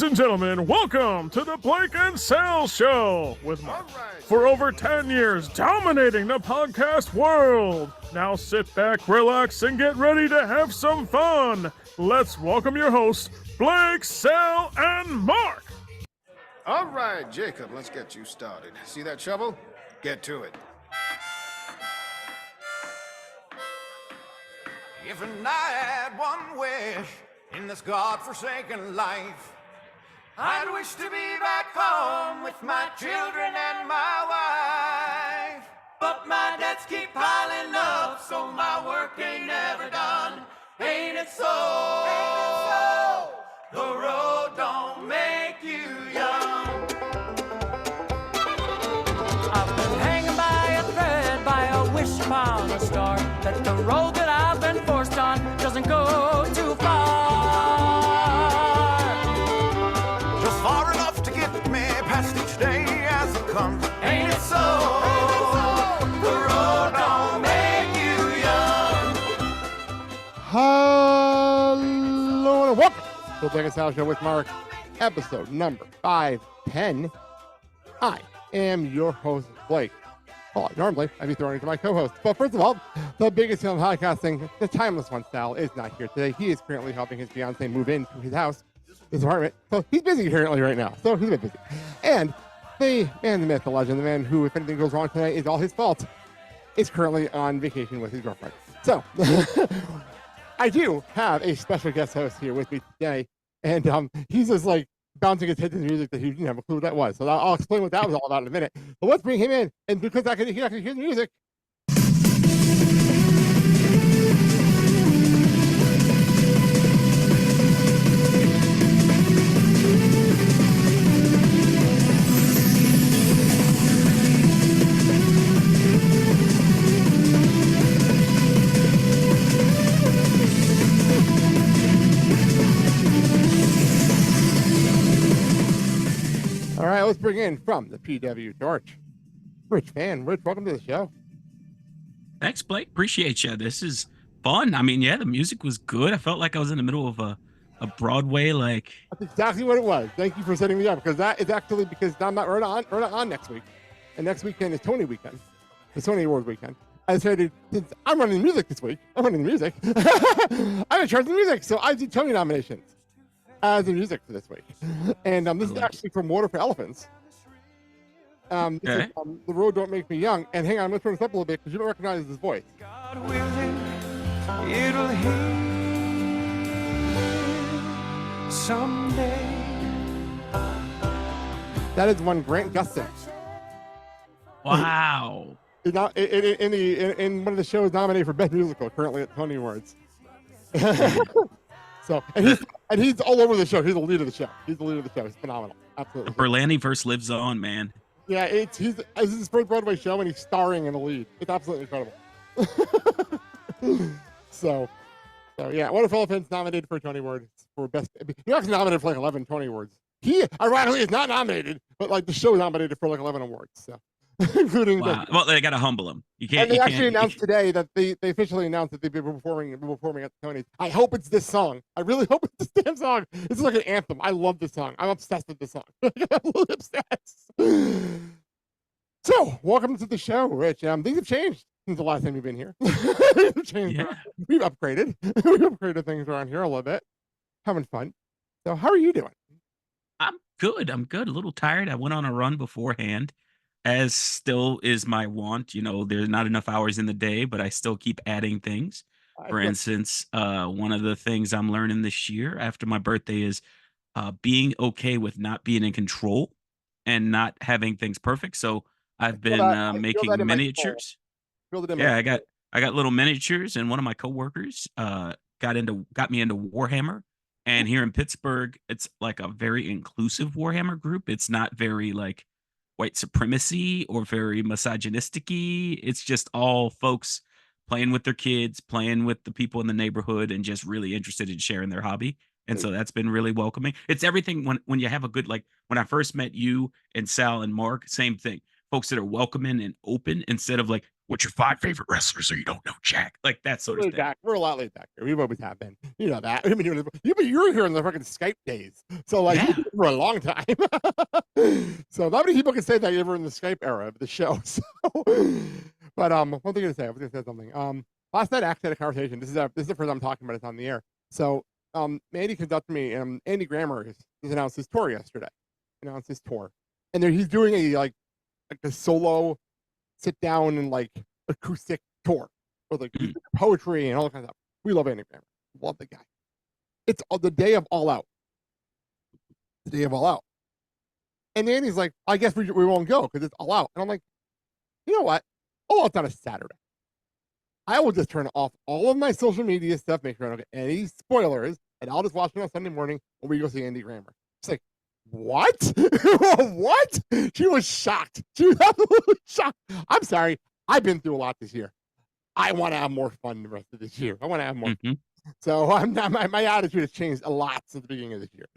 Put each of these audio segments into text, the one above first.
and gentlemen, welcome to the Blake and Sal Show with Mark. For over 10 years, dominating the podcast world. Now sit back, relax, and get ready to have some fun. Let's welcome your hosts, Blake, Sal, and Mark. All right, Jacob, let's get you started. See that shovel? Get to it. If I had one wish in this God-forsaken life, I'd wish to be back home with my children and my wife. But my debts keep piling up, so my work ain't never done. Ain't it so? Ain't it so? The road don't make you young. I've been hanging by a thread, by a wish upon a star, that the road that I've been forced on doesn't go too far. Just far enough to get me past each day as it comes. Ain't it so? Ain't it so? The road don't make you young. Hello and welcome to the Blake and Sal Show with Mark, episode number 510. I am your host, Blake. Well, normally I'd be throwing it to my co-host, but first of all, the biggest film podcasting, the timeless one, Sal, is not here today. He is currently helping his fiance move into his house, his apartment, so he's busy currently right now, so he's a bit busy. And the man, the myth, the legend, the man who, if anything goes wrong today, is all his fault, is currently on vacation with his girlfriend. So, I do have a special guest host here with me today, and he's just like bouncing his head to the music that he didn't have a clue what that was. So I'll explain what that was all about in a minute. But let's bring him in, and because I can hear the music. All right, let's bring in from the PW Torch, Rich Fann. Rich, welcome to the show. Thanks, Blake. Appreciate you. This is fun. I mean, yeah, the music was good. I felt like I was in the middle of a Broadway, like. That's exactly what it was. Thank you for setting me up, because that is actually because I'm not on next week, and next weekend is Tony weekend, the Tony Awards weekend. I said, since I'm running the music this week, I'm in charge of the music, so I did Tony nominations as the music for this week. And this is actually from Water for Elephants. This is, The Road Don't Make Me Young. And hang on, I'm going to turn this up a little bit because you don't recognize his voice. God willing, it'll heal someday. That is one Grant Gustin. Wow. In one of the shows nominated for Best Musical, currently at Tony Awards. So, and he's all over the show. He's the lead of the show. He's phenomenal. Absolutely. Berlanti verse lives on, man. Yeah, it's his first Broadway show, and he's starring in the lead. It's absolutely incredible. so yeah, Water for Elephants nominated for a Tony Award for Best. He actually nominated for like 11 Tony Awards. He ironically is not nominated, but like the show is nominated for like 11 awards. So. Including well, they got to humble him. You can't. And they actually announced today that they officially announced that they've been performing at the Tonys. I hope it's this song. I really hope it's this damn song. It's like an anthem. I love this song. I'm obsessed with this song. I'm obsessed. So, welcome to the show, Rich. Things have changed since the last time you've been here. They've changed. Yeah. We've upgraded. We've upgraded things around here a little bit. Having fun. So, how are you doing? I'm good. A little tired. I went on a run beforehand. As still is my want, there's not enough hours in the day, but I still keep adding things. For instance, one of the things I'm learning this year after my birthday is being okay with not being in control and not having things perfect. So I've been making miniatures. Yeah, I got little miniatures, and one of my coworkers got me into Warhammer. And here in Pittsburgh, it's like a very inclusive Warhammer group. It's not very like white supremacy or very misogynistic-y. It's just all folks playing with their kids, playing with the people in the neighborhood, and just really interested in sharing their hobby. And so that's been really welcoming. It's everything when you have a good, like when I first met you and Sal and Mark, same thing. Folks that are welcoming and open instead of like, what's your 5 favorite wrestlers so you don't know Jack? Like that sort of Laid thing. back. We're a lot laid back here. We always have been. You know that. I mean, you were here in the fucking Skype days, so like Yeah. you've been here for a long time. So not many people can say that you were in the Skype era of the show. So, but what was I gonna say? I was gonna say something. Last night I actually had a conversation. This is the first time I'm talking about it on the air. So Andy comes up to me, and Andy Grammer has announced his tour yesterday. Announced his tour, and he's doing a solo sit down and like acoustic tour with like poetry and all that kind of stuff. We love Andy Grammer. Love the guy. It's the day of All Out. The day of All Out. And Andy's like, I guess we won't go because it's All Out. And I'm like, you know what? All Out's on a Saturday. I will just turn off all of my social media stuff, make sure I don't get any spoilers, and I'll just watch it on Sunday morning when we go see Andy Grammer. It's like, what? What? She was shocked. She was absolutely shocked. I'm sorry. I've been through a lot this year. I want to have more fun the rest of this year. I want to have more. Mhm. So I'm not, my attitude has changed a lot since the beginning of this year.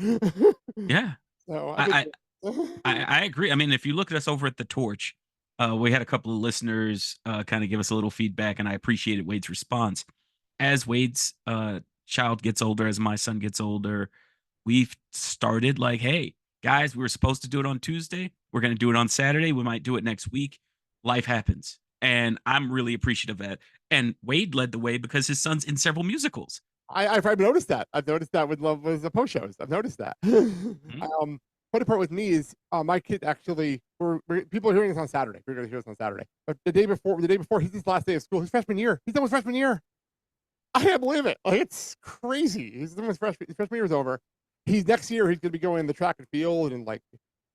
Yeah. So I agree. I mean, if you look at us over at the Torch, we had a couple of listeners kind of give us a little feedback, and I appreciated Wade's response. As Wade's child gets older, as my son gets older, we've started like, hey, guys, we were supposed to do it on Tuesday. We're going to do it on Saturday. We might do it next week. Life happens. And I'm really appreciative of that. And Wade led the way because his son's in several musicals. I've noticed that. I've noticed that with the post shows. I've noticed that. Funny part with me is my kid actually. People are hearing this on Saturday. We're going to hear this on Saturday. But the day before, he's his last day of school. His freshman year. He's done with freshman year. I can't believe it. Like it's crazy. He's done with freshman. His freshman year is over. Next year. He's going to be going in the track and field and like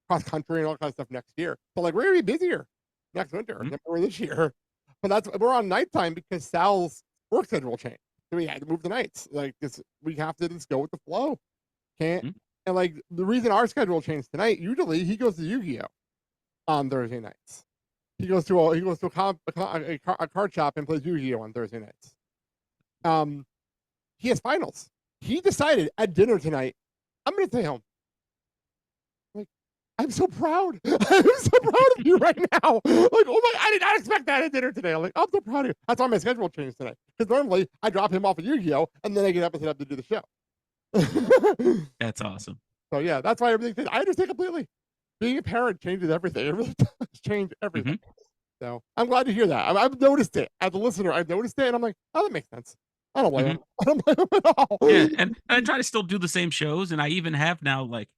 cross country and all kinds of stuff next year. So like we're going to be busier next winter than we were this year. But we're on nighttime because Sal's work schedule changed. So we had to move the nights. Like we have to just go with the flow. Can't. And like the reason our schedule changed tonight, usually he goes to Yu-Gi-Oh on Thursday nights. He goes to a card shop and plays Yu-Gi-Oh on Thursday nights. He has finals. He decided at dinner tonight, I'm going to stay home. Like, I'm so proud. I'm so proud of you right now. Like, oh my, I did not expect that at dinner today. I'm like, I'm so proud of you. That's why my schedule changed tonight. Because normally I drop him off at Yu-Gi-Oh and then I get up and set up to do the show. That's awesome. So yeah, that's why everything. I understand completely. Being a parent changes everything. It really does change everything. So I'm glad to hear that. I've noticed it as a listener. I've noticed it, and I'm like, oh, that makes sense. I don't blame him. I don't blame him at all. Yeah, and I try to still do the same shows, and I even have now. Like,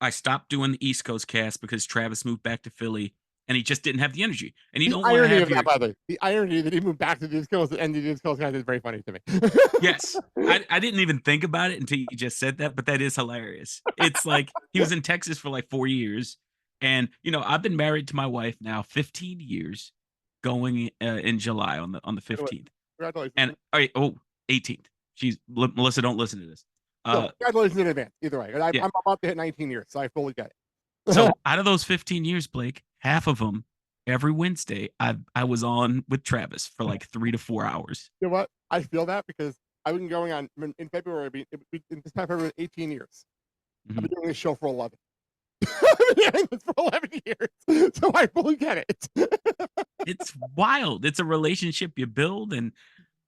I stopped doing the East Coast cast because Travis moved back to Philly, and he just didn't have the energy. And you don't want to have that, by the way. The irony that he moved back to the East Coast and the East Coast guys is very funny to me. Yes. I didn't even think about it until you just said that, but that is hilarious. It's like he was in Texas for like 4 years. And, I've been married to my wife now 15 years, going in July on the 15th. Congratulations. And, 18th. Melissa, don't listen to this. Congratulations in advance. Either way. I'm about to hit 19 years, so I fully get it. So out of those 15 years, Blake, half of them, every Wednesday, I was on with Travis for like 3 to 4 hours. You know what? I feel that because I've been going on in February. In this past February, 18 years. I've been doing this show for 11. I've been doing this for 11 years, so I fully get it. It's wild. It's a relationship you build, and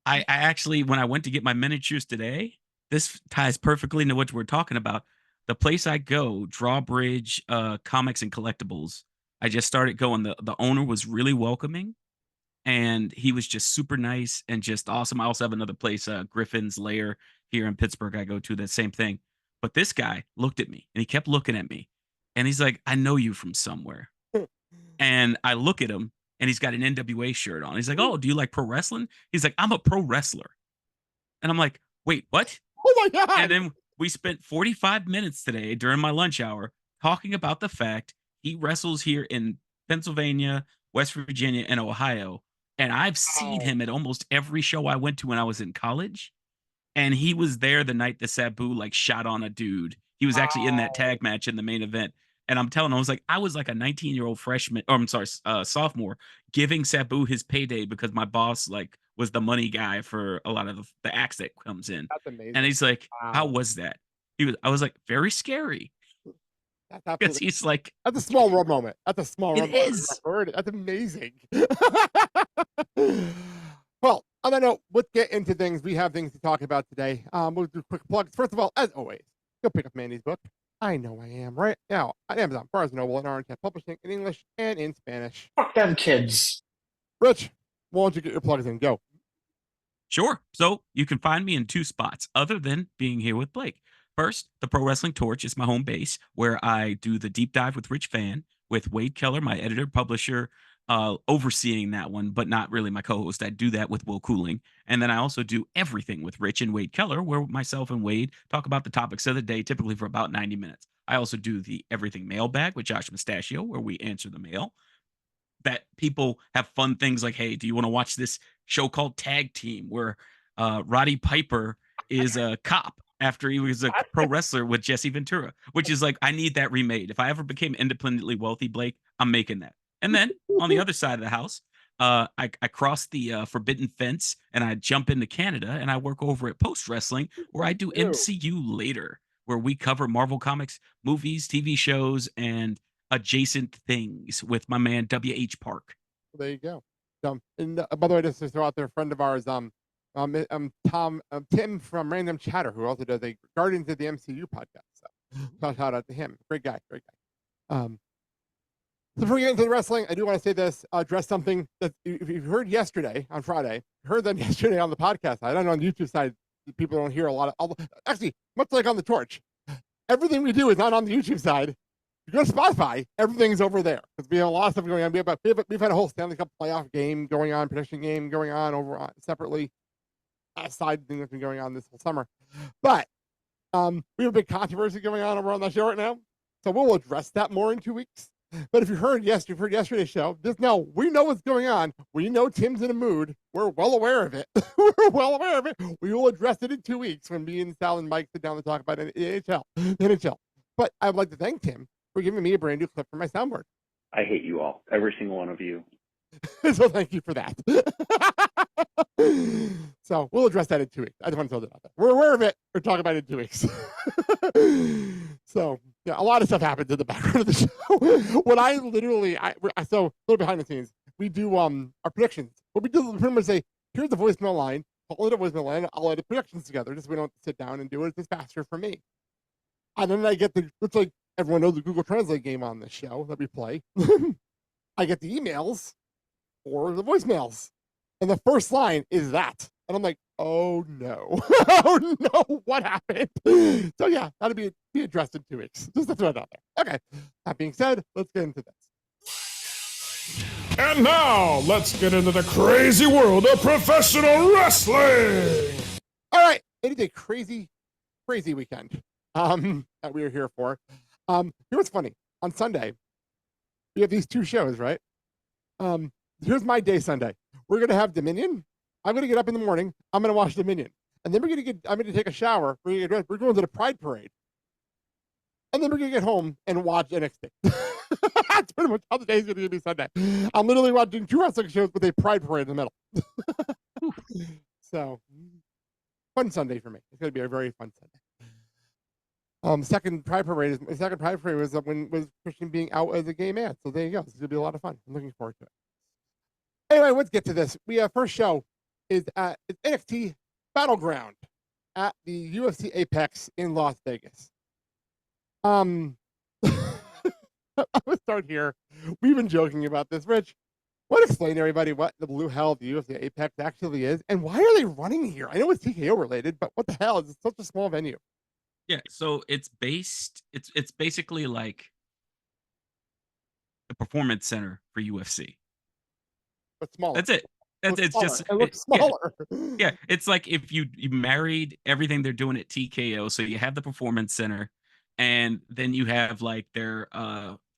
I actually, when I went to get my miniatures today, this ties perfectly into what we're talking about. The place I go, Drawbridge Comics and Collectibles, I just started going. The owner was really welcoming, and he was just super nice and just awesome. I also have another place, Griffin's Lair here in Pittsburgh. I go to the same thing. But this guy looked at me, and he kept looking at me, and he's like, "I know you from somewhere." And I look at him, and he's got an NWA shirt on. He's like, "Oh, do you like pro wrestling?" He's like, "I'm a pro wrestler." And I'm like, "Wait, what?" Oh my God. And then we spent 45 minutes today during my lunch hour talking about the fact he wrestles here in Pennsylvania, West Virginia, and Ohio. And I've seen him at almost every show I went to when I was in college. And he was there the night the Sabu like shot on a dude. He was actually in that tag match in the main event. And I'm telling him, I was like a 19-year-old freshman, or I'm sorry, sophomore, giving Sabu his payday because my boss like was the money guy for a lot of the acts that comes in. That's amazing. And he's like, Wow. "How was that?" I was like, "Very scary." That's because absolutely. he's like, That's a small world moment. That's a small it world is. moment. That's amazing. Well, on that note, let's get into things. We have things to talk about today. We'll do quick plugs. First of all, as always, go pick up Mandy's book. I know I am right now on Amazon, Barnes & Noble, and Orange Publishing in English and in Spanish. Fuck them kids. Rich, why don't you get your plugs in? Go. Sure. So you can find me in two spots other than being here with Blake. First, the Pro Wrestling Torch is my home base where I do the deep dive with Rich Fann, with Wade Keller, my editor, publisher, overseeing that one, but not really my co host. I do that with Will Cooling. And then I also do everything with Rich and Wade Keller, where myself and Wade talk about the topics of the day, typically for about 90 minutes. I also do the Everything Mailbag with Josh Mustachio, where we answer the mail. That people have fun things like, hey, do you want to watch this show called Tag Team, where Roddy Piper is a cop after he was a pro wrestler with Jesse Ventura, which is like, I need that remade. If I ever became independently wealthy, Blake, I'm making that. And then on the other side of the house, I cross the forbidden fence and I jump into Canada and I work over at Post Wrestling, where I do MCU later, where we cover Marvel Comics, movies, TV shows, and adjacent things with my man WH Park. There you go. And by the way, just to throw out there, a friend of ours, Tim from Random Chatter, who also does a Guardians of the MCU podcast. So shout out to him. Great guy. So before we get into the wrestling, I do want to say this, address something that if you heard yesterday on Friday, heard them yesterday on the podcast. I don't know on the YouTube side, people don't hear a lot of, actually, much like on the Torch, everything we do is not on the YouTube side. If you go to Spotify, everything's over there because we have a lot of stuff going on. We've had a whole Stanley Cup playoff game going on, prediction game going on over separately. Side thing that's been going on this whole summer. But we have a big controversy going on over on the show right now. So we'll address that more in 2 weeks. But if you've heard yesterday's show, just know we know what's going on. We know Tim's in a mood. We're well aware of it. We will address it in 2 weeks when me and Sal and Mike sit down to talk about NHL. But I'd like to thank Tim for giving me a brand new clip for my soundboard. I hate you all, every single one of you. So thank you for that. So we'll address that in 2 weeks. I just want to throw that out there. We're aware of it. We're talking about it in 2 weeks. So yeah, a lot of stuff happens in the background of the show. What I literally, so a little behind the scenes, we do our predictions. What we do is pretty much say, here's the voicemail line, call it a voicemail line, I'll edit predictions together, just so we don't sit down and do it. It's just faster for me. And then I get it's like everyone knows the Google Translate game on this show that we play. I get the emails or the voicemails. And the first line is that. And I'm like, oh no. Oh no, what happened? So yeah, that'll be addressed in 2 weeks. Just to throw it out there. Okay. That being said, let's get into this. And now, let's get into the crazy world of professional wrestling. All right. It is a crazy, crazy weekend that we are here for. Here's what's funny. On Sunday, we have these two shows, right? Here's my day Sunday. We're going to have Dominion. I'm going to get up in the morning. I'm going to watch Dominion. And then I'm going to take a shower. We're going to the Pride Parade. And then we're going to get home and watch NXT. That's pretty much how the day's going to be Sunday. I'm literally watching 2 wrestling shows with a Pride Parade in the middle. So, fun Sunday for me. It's going to be a very fun Sunday. Second Pride Parade was when was Christian being out as a gay man. So there you go. It's going to be a lot of fun. I'm looking forward to it. Anyway, let's get to this. We have first show is at NXT Battleground at the UFC Apex in Las Vegas. I would start here. We've been joking about this. Rich, want to explain to everybody what the blue hell the UFC Apex actually is and why are they running here? I know it's TKO related, but what the hell? It's such a small venue. Yeah, so it's basically like the performance center for UFC. But smaller. That's it. It looks smaller. Yeah, it's like if you married everything they're doing at TKO. So you have the performance center, and then you have like their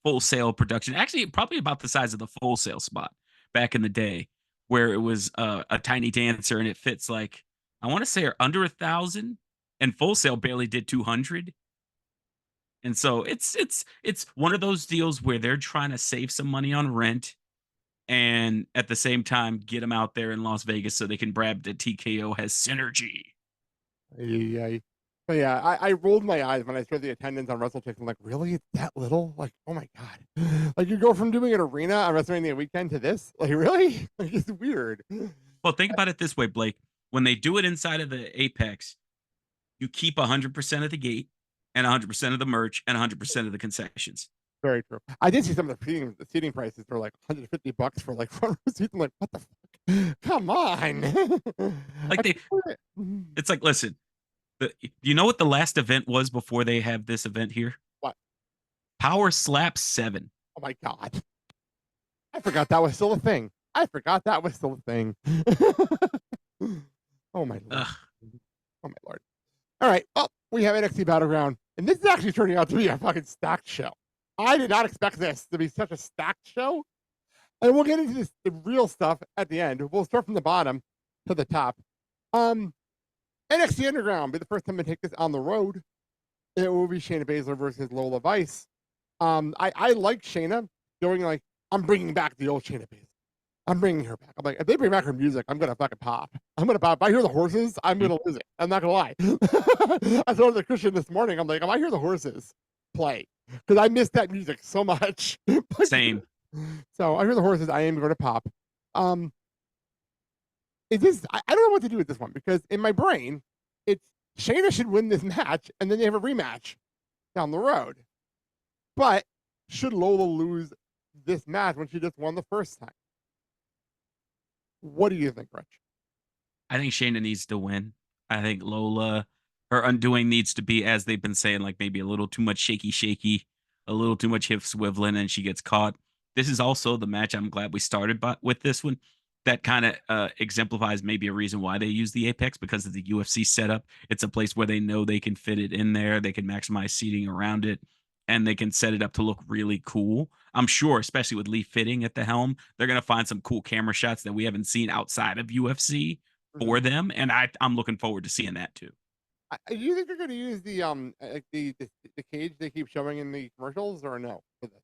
Full Sail production. Actually, probably about the size of the Full Sail spot back in the day, where it was a tiny dancer, and it fits like I want to say under 1,000, and Full Sail barely did 200. And so it's one of those deals where they're trying to save some money on rent and at the same time get them out there in Las Vegas so they can brag that TKO has synergy. Yeah. But yeah, I rolled my eyes when I saw the attendance on WrestleChicks. I'm like, really? It's that little? Like, oh my God. Like, you go from doing an arena on WrestleMania weekend to this? Like, really? Like, it's weird. Well, think about it this way, Blake. When they do it inside of the Apex, you keep 100% of the gate and 100% of the merch and 100% of the concessions. Very true. I did see some of the seating prices for like $150 for like front row seats. I'm like, what the fuck? Come on. Like it's like, listen, do you know what the last event was before they have this event here? What? Power Slap 7. Oh my God. I forgot that was still a thing. Oh my Lord. Ugh. Oh my Lord. All right. Well, we have NXT Battleground, and this is actually turning out to be a fucking stacked show. I did not expect this to be such a stacked show. And we'll get into the real stuff at the end. We'll start from the bottom to the top. NXT Underground will be the first time to take this on the road. It will be Shayna Baszler versus Lola Vice. I like Shayna going like, I'm bringing back the old Shayna Baszler. I'm bringing her back. I'm like, if they bring back her music, I'm gonna fucking pop. I'm gonna pop. If I hear the horses, I'm gonna lose it. I'm not gonna lie. I told the Christian this morning. I'm like, if I hear the horses play, because I miss that music so much. Same. So I hear the horses. I am going to pop. It is. I don't know what to do with this one because in my brain, it's Shayna should win this match and then they have a rematch down the road. But should Lola lose this match when she just won the first time? What do you think, Rich? I think Shayna needs to win. I think Lola, her undoing needs to be, as they've been saying, like maybe a little too much shaky, a little too much hip swiveling, and she gets caught. This is also the match I'm glad we started with this one. That kind of exemplifies maybe a reason why they use the Apex, because of the UFC setup. It's a place where they know they can fit it in there. They can maximize seating around it, and they can set it up to look really cool. I'm sure, especially with Lee Fitting at the helm, they're going to find some cool camera shots that we haven't seen outside of UFC for them, and I'm looking forward to seeing that too. Do you think they're going to use the cage they keep showing in the commercials, or no for this?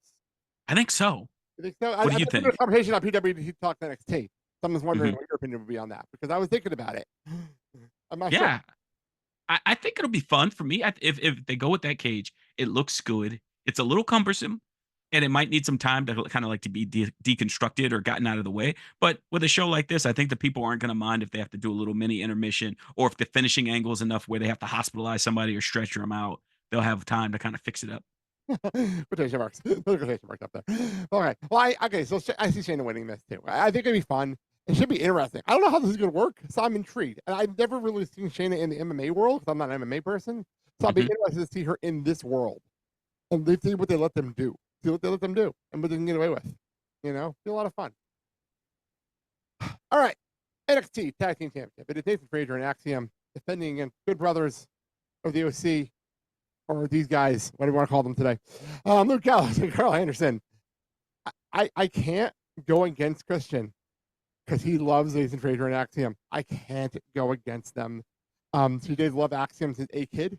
I think so. You think so? What do you think? A conversation on PWT Talk NXT. Someone's wondering what your opinion would be on that, because I was thinking about it. I'm not sure. I think it'll be fun for me. If they go with that cage, it looks good. It's a little cumbersome, and it might need some time to kind of like to be deconstructed or gotten out of the way. But with a show like this, I think the people aren't going to mind if they have to do a little mini intermission, or if the finishing angle is enough where they have to hospitalize somebody or stretcher them out. They'll have time to kind of fix it up. Quotation marks. Quotation marks up there. Okay. Well, so I see Shayna winning this too. I think it'd be fun. It should be interesting. I don't know how this is going to work, so I'm intrigued. And I've never really seen Shayna in the MMA world because I'm not an MMA person. So I'll be interested to see her in this world and see what they let them do. See what they let them do and what they can get away with. You know, be a lot of fun. All right. NXT Tag Team Championship. It is Nathan Frazier and Axiom defending against Good Brothers of the OC, or these guys, what do you want to call them today? Luke Gallows and Carl Anderson. I can't go against Christian because he loves Nathan Frazier and Axiom. I can't go against them. He did love Axiom since a kid.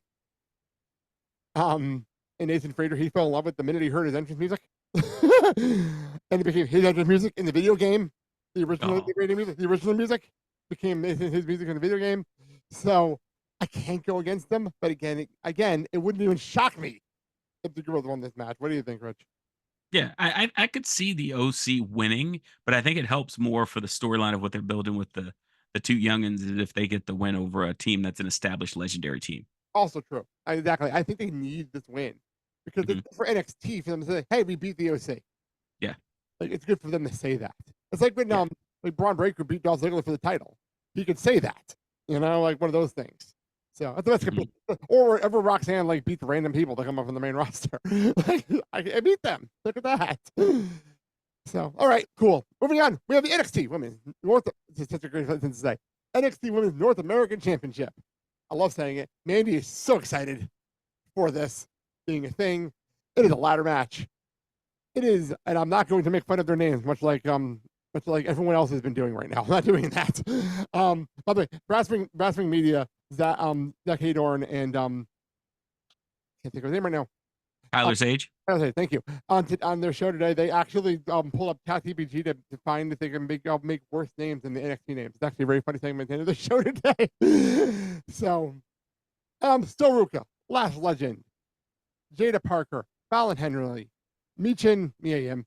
And Nathan Frazier, he fell in love with the minute he heard his entrance music. And it became his entrance music in the video game. The original music became his music in the video game. So I can't go against them. But again, it wouldn't even shock me if the girls won this match. What do you think, Rich? Yeah, I could see the OC winning, but I think it helps more for the storyline of what they're building with the two youngins if they get the win over a team that's an established legendary team. Also true. Exactly. I think they need this win because it's for NXT for them to say, "Hey, we beat the OC." Yeah, like it's good for them to say that. It's like when like Braun Breaker beat Dolph Ziggler for the title. He could say that, like one of those things. So that's or wherever Roxanne like beats random people that come up on the main roster. Like, I beat them. Look at that. So all right, cool. Moving on, we have the NXT Women's North. This is such a great thing to say. NXT Women's North American Championship. I love saying it. Mandy is so excited for this being a thing. It is a ladder match. It is, and I'm not going to make fun of their names, much like everyone else has been doing right now. I'm not doing that. By the way, Brasswing Media, Zach Haydorn and can't think of his name right now. Tyler Sage. Tyler Sage, thank you. On their show today, they actually pull up ChatGPT to find if they can make worse names than the NXT names. It's actually a very funny segment at the end of the show today. So Still Ruka, Last Legend, Jada Parker, Fallon Henry, Michin Miyam,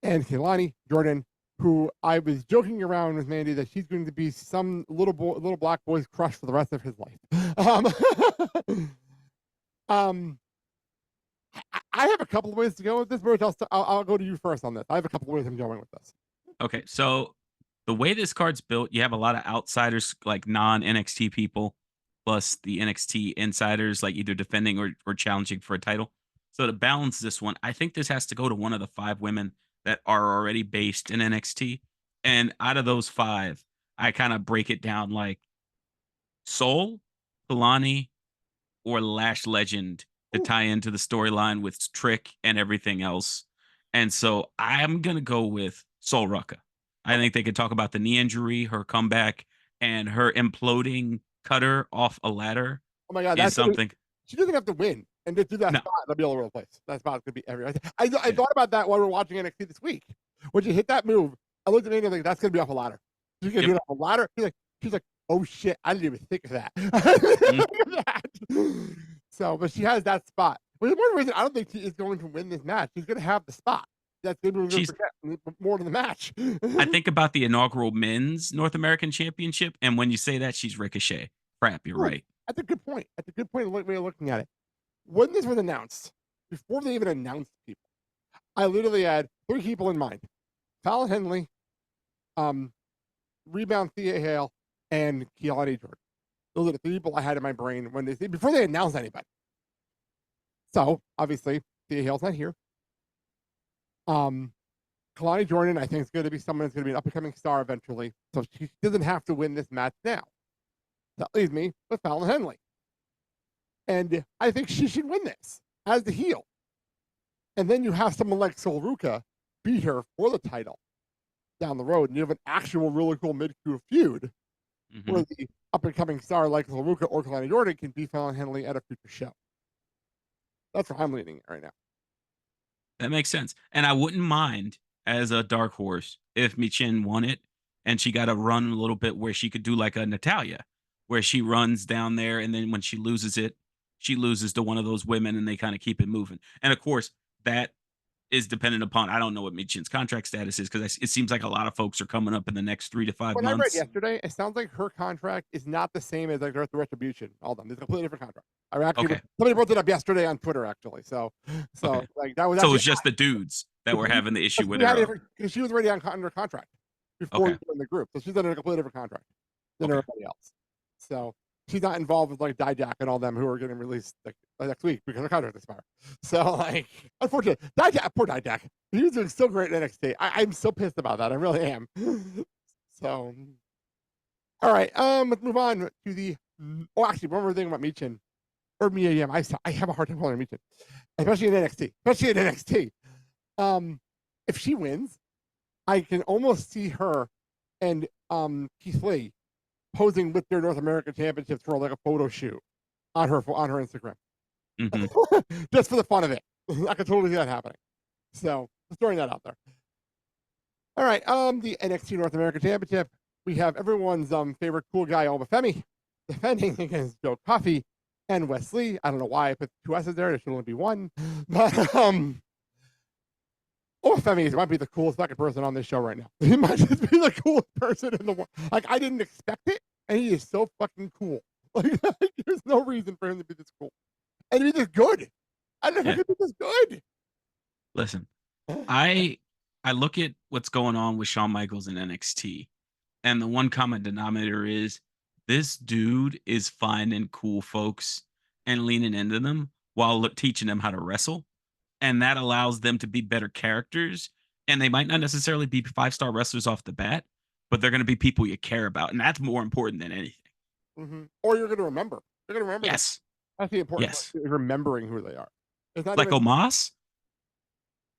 and Kehlani Jordan, who I was joking around with Mandy that she's going to be some little black boy's crush for the rest of his life. I have a couple of ways to go with this, but I'll go to you first on this. I have a couple of ways I'm going with this. Okay, so the way this card's built, you have a lot of outsiders, like non-NXT people, plus the NXT insiders, like either defending or challenging for a title. So to balance this one, I think this has to go to one of the 5 women that are already based in NXT. And out of those 5, I kind of break it down like Soul, Kalani, or Lash Legend to tie into the storyline with Trick and everything else. And so I'm going to go with Sol Ruka. I think they could talk about the knee injury, her comeback, and her imploding cutter off a ladder. Oh my God, that's something. She doesn't have to win and just do that spot. That'll be all over the place. That spot could be everywhere. I thought about that while we were watching NXT this week. When she hit that move, I looked at Mandy and like, that's going to be off a ladder. She's going to do it off a ladder. She's like, oh shit, I didn't even think of that. So, but she has that spot. But one reason I don't think she is going to win this match. She's going to have the spot. That's more than the match. I think about the inaugural men's North American Championship, and when you say that, she's Ricochet. Crap, you're right. That's a good point. That's a good point way of looking at it. When this was announced, before they even announced people, I literally had 3 people in mind: Fallon Henley, Rebound Thea Hale, and Kehlani Jordan. Those are the 3 people I had in my brain before they announced anybody. So obviously, Thea Hale's not here. Kehlani Jordan, I think, is going to be someone that's going to be an up-and-coming star eventually. So she doesn't have to win this match now. That leaves me with Fallon Henley. And I think she should win this as the heel. And then you have someone like Sol Ruka beat her for the title down the road. And you have an actual really cool mid-crew feud where the up-and-coming star like Sol Ruka or Kehlani Jordan can beat Fallon Henley at a future show. That's where I'm leaning right now. That makes sense. And I wouldn't mind as a dark horse if Michin won it and she got a run a little bit where she could do like a Natalia, where she runs down there and then when she loses it, she loses to one of those women and they kind of keep it moving. And of course, that is dependent upon, I don't know what Michin's contract status is because it seems like a lot of folks are coming up in the next 3 to 5 months. When I read yesterday, it sounds like her contract is not the same as like the Retribution. Hold on, there's a completely different contract. Somebody brought it up yesterday on Twitter, actually. So like that was. So it was just the dudes that were having the issue with her. Because she was already under contract before we joined the group, so she's under a completely different contract than everybody else. So she's not involved with like Dijak and all them who are getting released like next week because her contract expires. So like, unfortunately, poor Dijak. He was doing so great in NXT. I'm so pissed about that. I really am. So, all right. Let's move on to the. Oh, actually, one more thing about Michin or Mia. I have a hard time calling her Michin, especially in NXT. If she wins, I can almost see her and Keith Lee posing with their North American Championships for like a photo shoot on her Instagram. Just for the fun of it. I could totally see that happening. So just throwing that out there. All right. The NXT North American Championship. We have everyone's favorite cool guy, Obafemi, defending against Joe Coffey and Wesley. I don't know why I put 2 S's there. There should only be 1. But Obafemi might be the coolest fucking person on this show right now. He might just be the coolest person in the world. Like, I didn't expect it, and he is so fucking cool. Like there's no reason for him to be this cool. And to be this good. I don't know if he could be this good. Listen, I look at what's going on with Shawn Michaels in NXT, and the one common denominator is this dude is finding cool folks and leaning into them while teaching them how to wrestle. And that allows them to be better characters. And they might not necessarily be 5-star wrestlers off the bat, but they're going to be people you care about. And that's more important than anything. Or you're going to remember. You're going to remember. Yes. That's the important part, remembering who they are. It's not like Omos.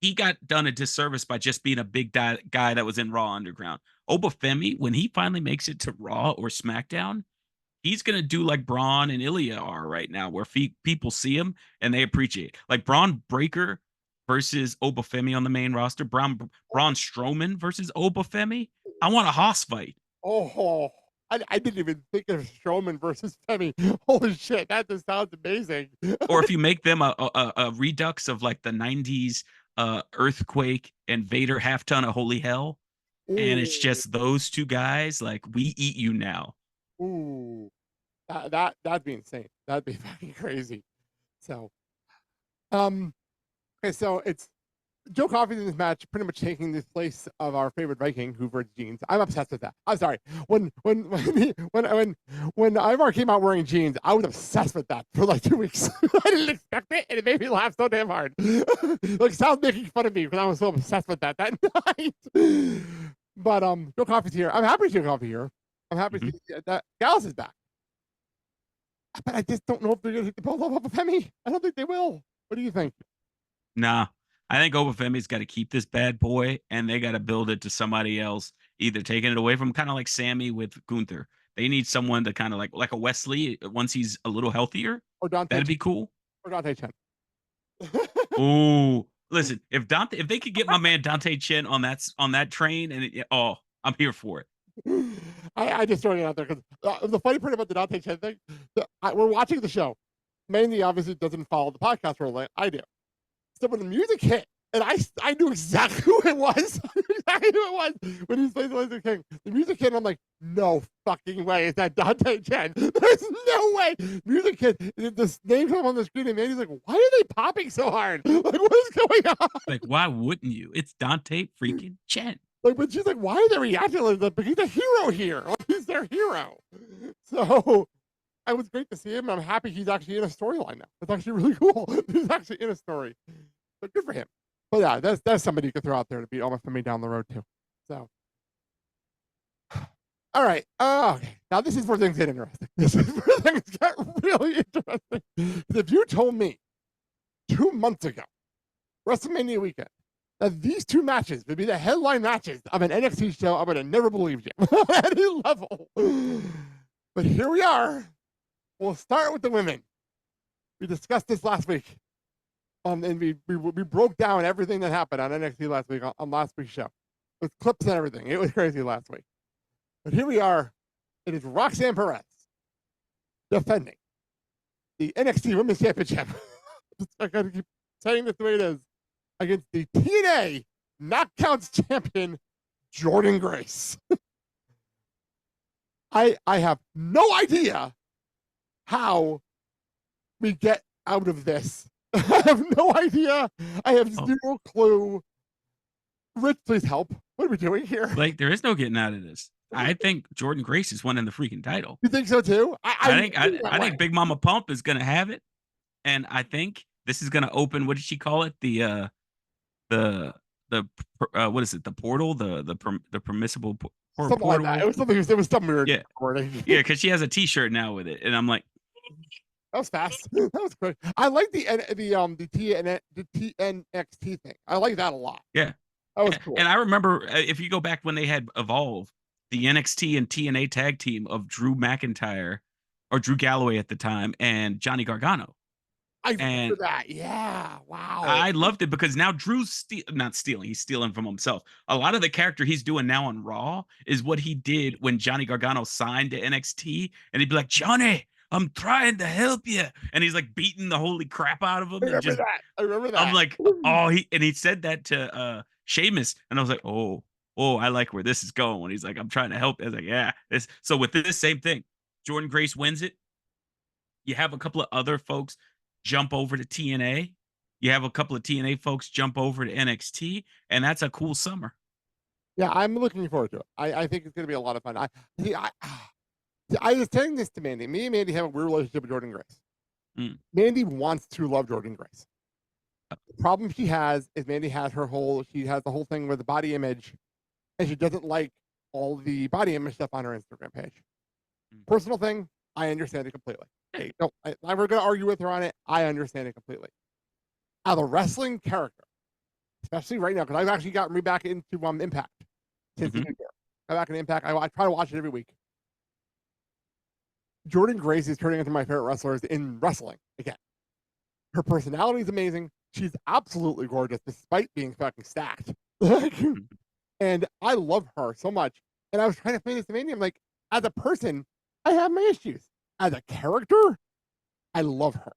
He got done a disservice by just being a big guy that was in Raw Underground. Obafemi, when he finally makes it to Raw or SmackDown, he's going to do like Braun and Ilya are right now, where people see him and they appreciate. Like Braun Breaker versus Obafemi on the main roster. Braun Strowman versus Obafemi. I want a Haas fight. Oh, I didn't even think of Strowman versus Femi. Holy shit, that just sounds amazing. Or if you make them a redux of like the 90s Earthquake and Vader half ton of Holy Hell, and it's just those two guys, like, we eat you now. Ooh. That'd be insane. That'd be fucking crazy. So, okay, so it's Joe Coffey's in this match, pretty much taking the place of our favorite Viking, who wears jeans. I'm obsessed with that. I'm sorry. When Ivar came out wearing jeans, I was obsessed with that for like 2 weeks. I didn't expect it, and it made me laugh so damn hard. Like Sal's making fun of me because I was so obsessed with that night. But Joe Coffey's here. I'm happy to see Joe Coffey here. I'm happy to see that Gallus is back. But I just don't know if they're going to hit the ball off of Femi. I don't think they will. What do you think? Nah, I think Obafemi's got to keep this bad boy, and they got to build it to somebody else, either taking it away from, kind of like Sammy with Gunther. They need someone to kind of like a Wesley once he's a little healthier. Or Dante. That'd be cool. Or Dante Chen. Ooh, listen, if they could get my man Dante Chen on that train, and I'm here for it. I just throwing it out there because the funny part about the Dante Chen thing, we're watching the show. Mandy obviously doesn't follow the podcast role like I do. So when the music hit, and I knew exactly who it was. Exactly who it was when he plays Laser King. The music hit, and I'm like, no fucking way is that Dante Chen. There's no way. Music hit, this name come on the screen, and Mandy's like, why are they popping so hard? Like, what is going on? Like, why wouldn't you? It's Dante freaking Chen. Like, but she's like, why are they reacting like that? But he's a hero here. Like, he's their hero. So it was great to see him. I'm happy he's actually in a storyline now. It's actually really cool. He's actually in a story. But good for him. But yeah, that's somebody you could throw out there to beat almost for me down the road too. So all right. Okay. Now this is where things get interesting. This is where things get really interesting. If you told me 2 months ago, WrestleMania weekend, that these two matches would be the headline matches of an NXT show, I would have never believed you at any level. But here we are. We'll start with the women. We discussed this last week. And we broke down everything that happened on NXT last week on last week's show. With clips and everything. It was crazy last week. But here we are. It is Roxanne Perez defending the NXT Women's Championship. I gotta keep saying this the way it is. Against the TNA Knockouts champion, Jordynne Grace. I have no idea how we get out of this. I have no idea. I have zero clue. Rich, please help. What are we doing here? Like, there is no getting out of this. I think Jordynne Grace is winning the freaking title. You think so too? I think Big Mama Pump is gonna have it, and I think this is gonna open. What did she call it? The what is it? The portal? The permissible something portal? like that. It was something weird. Yeah, yeah, because she has a T-shirt now with it, and I'm like, that was fast. That was quick. I like the TNXT thing. I like that a lot. Yeah, that was cool. And I remember if you go back when they had Evolve, the NXT and TNA tag team of Drew McIntyre or Drew Galloway at the time and Johnny Gargano. I remember that. Yeah. Wow. I loved it because now Drew's not stealing. He's stealing from himself. A lot of the character he's doing now on Raw is what he did when Johnny Gargano signed to NXT. And he'd be like, Johnny, I'm trying to help you. And he's like beating the holy crap out of him. I remember that. I'm like, he said that to Sheamus. And I was like, oh, I like where this is going. When he's like, I'm trying to help. I was like, yeah. So with this same thing, Jordynne Grace wins it. You have a couple of other folks jump over to TNA. You have a couple of TNA folks jump over to NXT, and that's a cool summer. Yeah, I'm looking forward to it. I think it's going to be a lot of fun. I was telling this to Mandy. Me and Mandy have a weird relationship with Jordynne Grace. Mandy wants to love Jordynne Grace. The problem she has is Mandy has the whole thing with the body image, and she doesn't like all the body image stuff on her Instagram page. Personal thing, I understand it completely. Hey, no, I'm never going to argue with her on it. I understand it completely. As a wrestling character, especially right now, because I've actually gotten me back into Impact since the new year. I'm back in Impact. I try to watch it every week. Jordynne Grace is turning into my favorite wrestlers in wrestling again. Her personality is amazing. She's absolutely gorgeous, despite being fucking stacked. And I love her so much. And I was trying to explain this to Mandy. I'm like, As a person, I have my issues. As a character, I love her.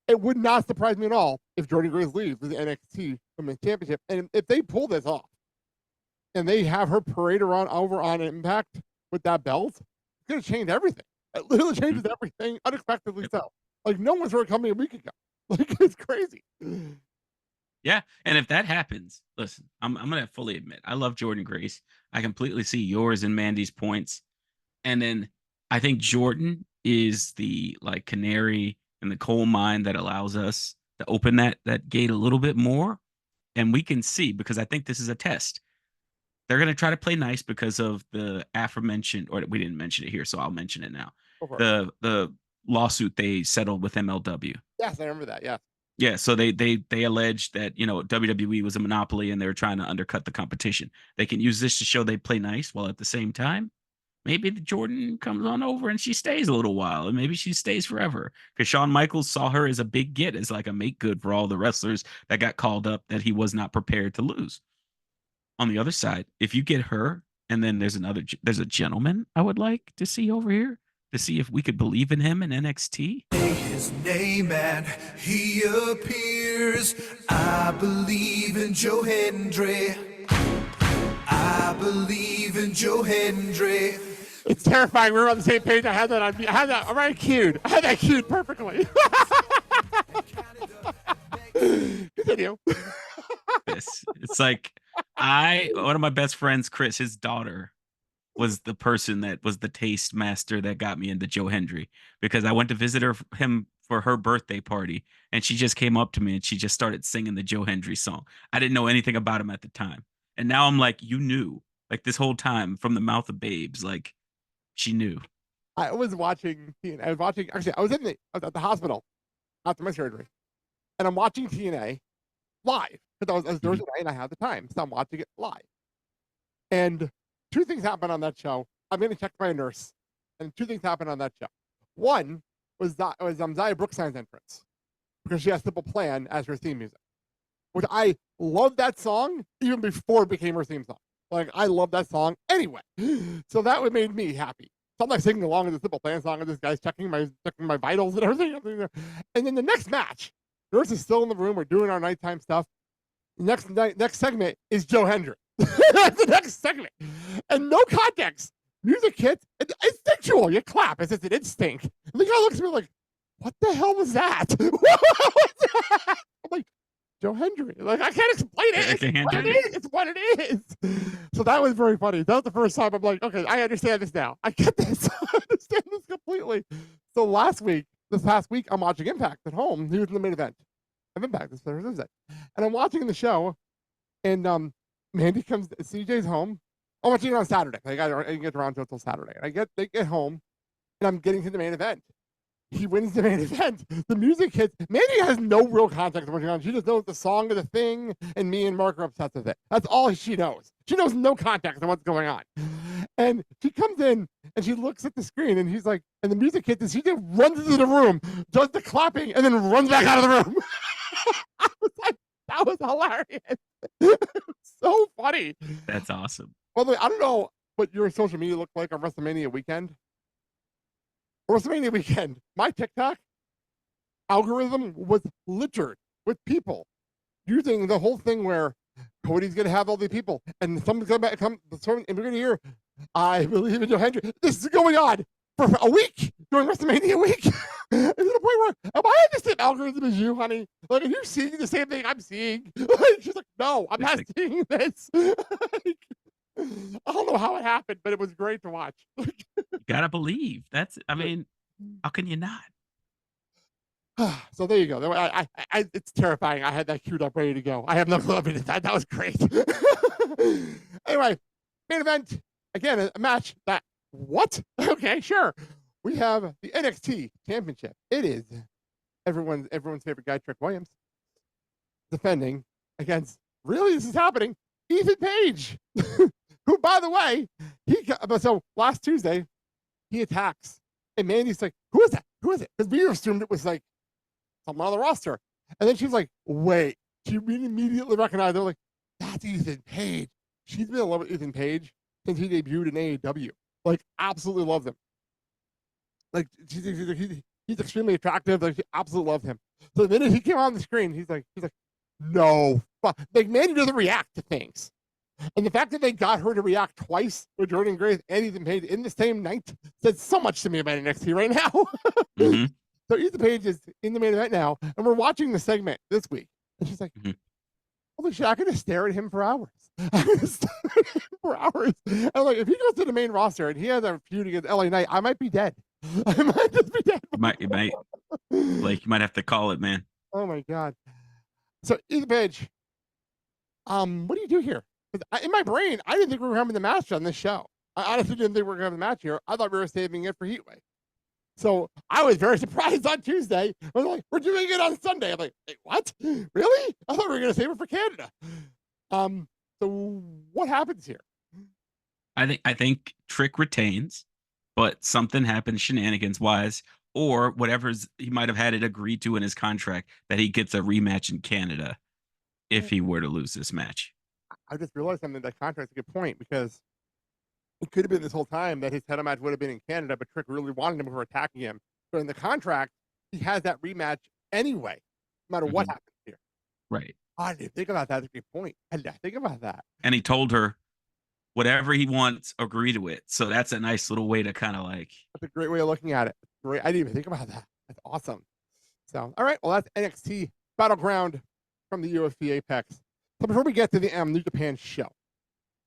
It would not surprise me at all if Jordynne Grace leaves with the NXT Women's Championship. And if they pull this off and they have her parade around over on Impact with that belt, it's going to change everything. It literally changes everything unexpectedly so. Like, no one's heard coming a week ago. Like, it's crazy. Yeah, and if that happens, listen, I'm gonna fully admit I love Jordynne Grace. I completely see yours and Mandy's points, and then I think Jordan is the like canary in the coal mine that allows us to open that gate a little bit more, and we can see because I think this is a test. They're gonna try to play nice because of the aforementioned, or we didn't mention it here, so I'll mention it now. The lawsuit they settled with MLW. Yes, I remember that. Yeah. Yeah, so they alleged that WWE was a monopoly and they were trying to undercut the competition. They can use this to show they play nice, while at the same time, maybe the Jordan comes on over and she stays a little while, and maybe she stays forever. Because Shawn Michaels saw her as a big get, as like a make good for all the wrestlers that got called up that he was not prepared to lose. On the other side, if you get her, and then there's a gentleman I would like to see over here to see if we could believe in him in NXT. His name and he appears. I believe in Joe Hendry. I believe in Joe Hendry. It's terrifying. We're on the same page. I had that already cued. I had that cued perfectly. Continue. It's like one of my best friends, Chris, his daughter was the person that was the taste master that got me into Joe Hendry, because I went to visit him for her birthday party, and she just came up to me and she just started singing the Joe Hendry song. I didn't know anything about him at the time. And now I'm like, you knew, like, this whole time from the mouth of babes, like, she knew. I was watching TNA. I was at the hospital after my surgery, and I'm watching TNA live because I was Thursday night and I had the time, so I'm watching it live. And two things happened on that show. I'm going to check my nurse, and two things happened on that show. One was Zaya Brooksine's entrance, because she has Simple Plan as her theme music, which I love that song even before it became her theme song. Like, I love that song anyway. So that would made me happy. So I'm like singing along with the Simple Plan song, and this guy's checking my vitals and everything. And then the next match, nurse is still in the room. We're doing our nighttime stuff. Next segment is Joe Hendry. That's the next segment. And no context. Music hits. Instinctual. You clap. It's just an instinct. And the guy looks at me like, what the hell was that? What was that? I'm like, Joe Hendry. Like, I can't explain it. It's what it is. So that was very funny. That was the first time I'm like, okay, I understand this now. I get this. I understand this completely. So this past week, I'm watching Impact at home. He was in the main event of Impact this Thursday. And I'm watching the show, and Mandy comes, CJ's home. I'm watching it on Saturday. I didn't get around to it until Saturday. And they get home, and I'm getting to the main event. He wins the main event. The music hits. Mandy has no real context of what's going on. She just knows the song of the thing, and me and Mark are obsessed with it. That's all she knows. She knows no context of what's going on. And she comes in, and she looks at the screen, and he's like, and the music hits, and she just runs into the room, does the clapping, and then runs back out of the room. I was like, that was hilarious. So funny. That's awesome. By the way, I don't know what your social media looked like on WrestleMania weekend. WrestleMania weekend, my TikTok algorithm was littered with people using the whole thing where Cody's going to have all these people, and someone's going to come, and we're going to hear, I believe in Joe Hendry. This is going on for a week during WrestleMania week. And to the point where, am I in the same algorithm as you, honey? Like, are you seeing the same thing I'm seeing? She's like, no, I'm not seeing this. Like, I don't know how it happened, but it was great to watch. You gotta believe. I mean, how can you not? So there you go. It's terrifying. I had that queued up ready to go. I have no clue. That was great. Anyway, main event. Again, a match that, what? Okay, sure. We have the NXT Championship. It is everyone's favorite guy, Trick Williams, defending against, really, this is happening, Ethan Page. Who, by the way, so last Tuesday, he attacks. And Mandy's like, who is that? Who is it? Because we assumed it was like someone on the roster. And then she's like, wait. She immediately recognized, they're like, that's Ethan Page. She's been in love with Ethan Page since he debuted in AEW. Like, absolutely loved him. Like, he's extremely attractive. Like, she absolutely loved him. So the minute he came on the screen, he's like, no. Like, Mandy doesn't react to things. And the fact that they got her to react twice with Jordan Grace and Ethan Page in the same night says so much to me about NXT right now. Mm-hmm. So Ethan Page is in the main event now, and we're watching the segment this week. And she's like, holy shit, I could just stare at him for hours. For hours. And I'm like, if he goes to the main roster and he has a feud against LA Knight, I might be dead. I might just be dead. You might have to call it, man. Oh my God. So Ethan Page, what do you do here? In my brain, I didn't think we were having the match on this show. I honestly didn't think we were having the match here. I thought we were saving it for Heatwave. So I was very surprised on Tuesday. I was like, we're doing it on Sunday. I'm like, wait, what? Really? I thought we were going to save it for Canada. So what happens here? I think Trick retains, but something happens shenanigans wise, or whatever's he might have had it agreed to in his contract that he gets a rematch in Canada if he were to lose this match. I just realized something. That contract's a good point, because it could have been this whole time that his title match would have been in Canada, but Trick really wanted him for attacking him. So in the contract, he has that rematch anyway, no matter what happens here. Right. Oh, I didn't think about that. That's a good point. I didn't think about that. And he told her, whatever he wants, agree to it. So that's a nice little way to kind of like. That's a great way of looking at it. Great. I didn't even think about that. That's awesome. So, all right. Well, that's NXT Battleground from the UFC Apex. So before we get to the New Japan show,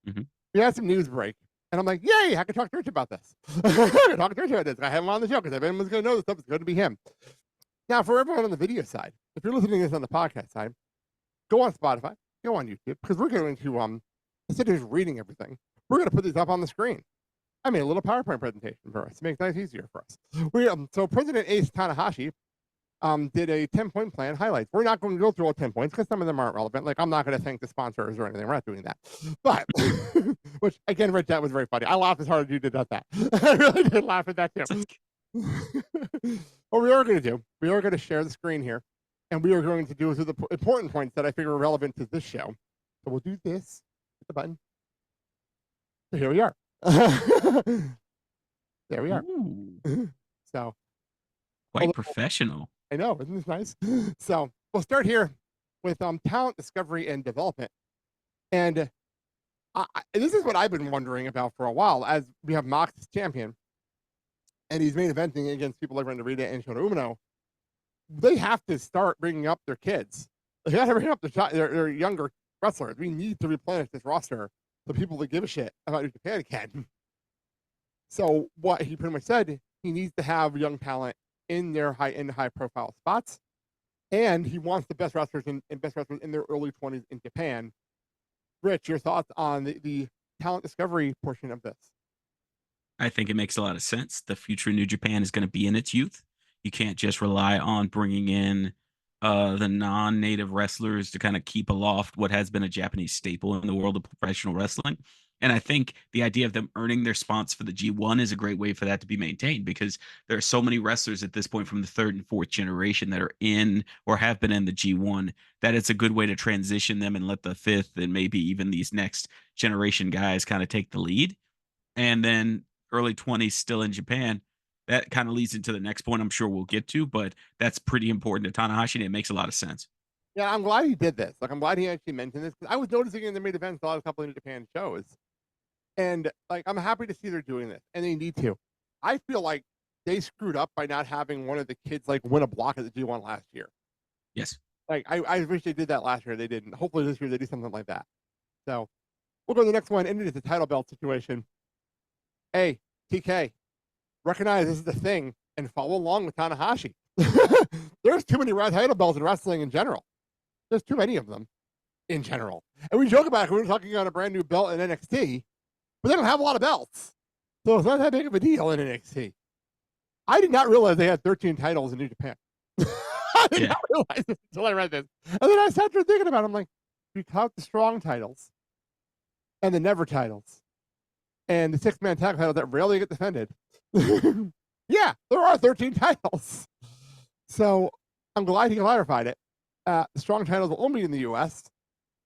we had some news break. And I'm like, yay, I can talk to Rich about this. I can talk to Rich about this. I have him on the show because if anyone's going to know this stuff, it's going to be him. Now, for everyone on the video side, if you're listening to this on the podcast side, go on Spotify, go on YouTube, because we're going to, instead of just reading everything, we're going to put these up on the screen. I made a little PowerPoint presentation for us to make things easier for us. So President Ace Tanahasni did a 10-point plan highlights. We're not going to go through all 10 points because some of them aren't relevant. Like, I'm not going to thank the sponsors or anything. We're not doing that. But, which, again, Rich, that was very funny. I laughed as hard as you did at that. I really did laugh at that, too. What we are going to do, we are going to share the screen here, and we are going to do the important points that I figure are relevant to this show. So we'll do this. Hit the button. So here we are. There we are. So. Quite professional. I know, isn't this nice? So we'll start here with talent discovery and development. And this is what I've been wondering about for a while, as we have Mox as champion, and he's main eventing against people like Ren Narita and Shota Umino. They have to start bringing up their kids. They got to bring up their younger wrestlers. We need to replenish this roster so people that give a shit about New Japan can. So what he pretty much said, he needs to have young talent in their high profile spots, and he wants the best wrestlers in their early 20s in Japan. Rich, your thoughts on the talent discovery portion of this? I think it makes a lot of sense. The future of New Japan is going to be in its youth. You can't just rely on bringing in the non-native wrestlers to kind of keep aloft what has been a Japanese staple in the world of professional wrestling. And I think the idea of them earning their spots for the G1 is a great way for that to be maintained, because there are so many wrestlers at this point from the third and fourth generation that are in or have been in the G1 that it's a good way to transition them and let the fifth and maybe even these next generation guys kind of take the lead. And then early 20s still in Japan. That kind of leads into the next point I'm sure we'll get to, but that's pretty important to Tanahashi, and it makes a lot of sense. Yeah, I'm glad he did this. Like, I'm glad he actually mentioned this, because I was noticing in the main events a lot of couple of New Japan shows. And, like, I'm happy to see they're doing this, and they need to. I feel like they screwed up by not having one of the kids, like, win a block at the G1 last year. Yes. Like, I wish they did that last year. They didn't. Hopefully this year they do something like that. So, we'll go to the next one, and it is a title belt situation. Hey, TK, recognize this is the thing and follow along with Tanahashi. There's too many title belts in wrestling in general. There's too many of them in general. And we joke about it when we're talking on a brand new belt in NXT, but they don't have a lot of belts. So it's not that big of a deal in NXT. I did not realize they had 13 titles in New Japan. I did not realize this until I read this. And then I sat there thinking about it. I'm like, we count the strong titles and the never titles and the six-man tag titles that rarely get defended. Yeah, there are 13 titles. So I'm glad he clarified it. The strong titles will only be in the U.S.,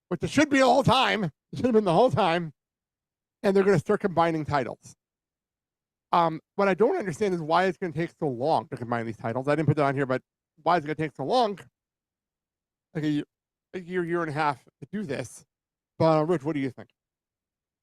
which it should be the whole time. It should have been the whole time. And they're going to start combining titles. What I don't understand is why it's going to take so long to combine these titles. I didn't put that on here, but why is it going to take so long? Like a year and a half to do this. But Rich, what do you think?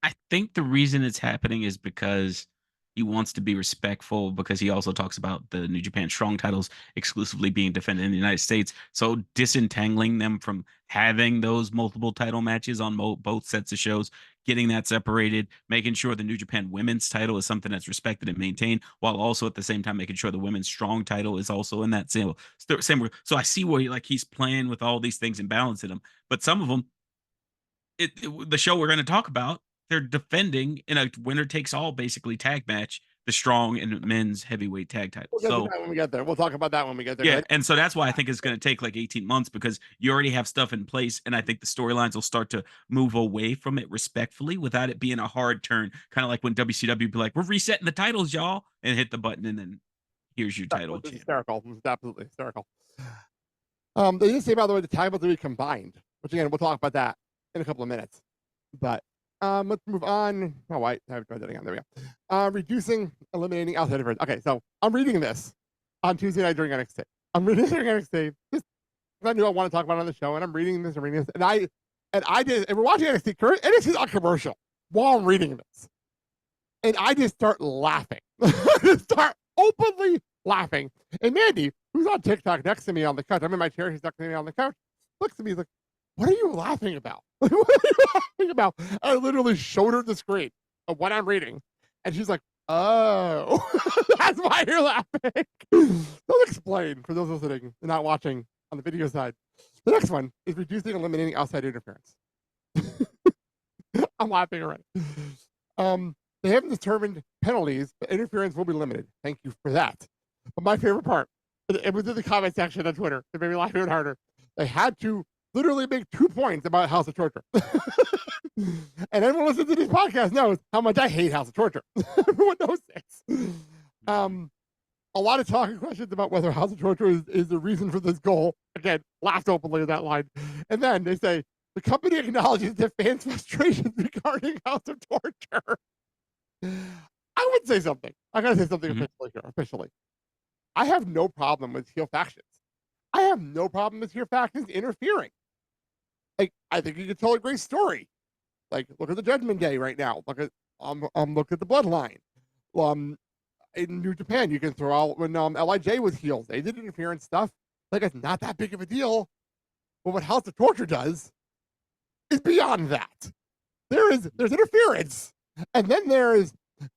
I think the reason it's happening is because he wants to be respectful, because he also talks about the New Japan Strong titles exclusively being defended in the United States. So disentangling them from having those multiple title matches on both sets of shows, getting that separated, making sure the New Japan Women's title is something that's respected and maintained, while also at the same time making sure the Women's Strong title is also in that same. So I see where he's playing with all these things and balancing them, but some of them, the show we're going to talk about, they're defending in a winner takes all basically tag match the strong and men's heavyweight tag title. We'll get to So that when we get there. We'll talk about that when we get there. yeah, and so that's why I think it's going to take like 18 months, because you already have stuff in place, and I think the storylines will start to move away from it respectfully without it being a hard turn, kind of like when WCW be like, "We're resetting the titles, y'all," and hit the button, and then here's your title. It's hysterical. It's absolutely hysterical. They did say, by the way, the titles will be combined, which again, we'll talk about that in a couple of minutes. But let's move on. Oh, wait, I have tried that again. There we go. Reducing, eliminating outside of it. Okay, so I'm reading this on Tuesday night during NXT. I'm reading it during NXT. Just I knew I want to talk about it on the show, and I'm reading this, and we're watching NXT. NXT's on commercial while I'm reading this, and I just start laughing. Start openly laughing. And Mandy, who's on TikTok next to me on the couch, I'm in my chair, she's next to me on the couch, looks at me, he's like, "What are you laughing about? What are you laughing about?" I literally showed her the screen of what I'm reading, and she's like, "Oh, that's why you're laughing." They'll explain for those listening and not watching on the video side. The next one is reducing, eliminating outside interference. I'm laughing already. They haven't determined penalties, but interference will be limited. Thank you for that. But my favorite part, it was in the comment section on Twitter. It made me laugh even harder. They had to literally make 2 points about House of Torture. And everyone listening to this podcast knows how much I hate House of Torture. Everyone knows this. A lot of talking questions about whether House of Torture is the reason for this goal. Again, laughed openly at that line. And then they say, the company acknowledges the fans' frustrations regarding House of Torture. I would say something. I gotta say something officially here. Officially, I have no problem with heel factions. I have no problem with heel factions interfering. Like, I think you could tell a great story. Like, look at the Judgment Day right now. Look at look at the Bloodline. In New Japan, you can throw out when LIJ was heels. They did interference stuff. Like, it's not that big of a deal. But what House of Torture does is beyond that. There's interference. And then there's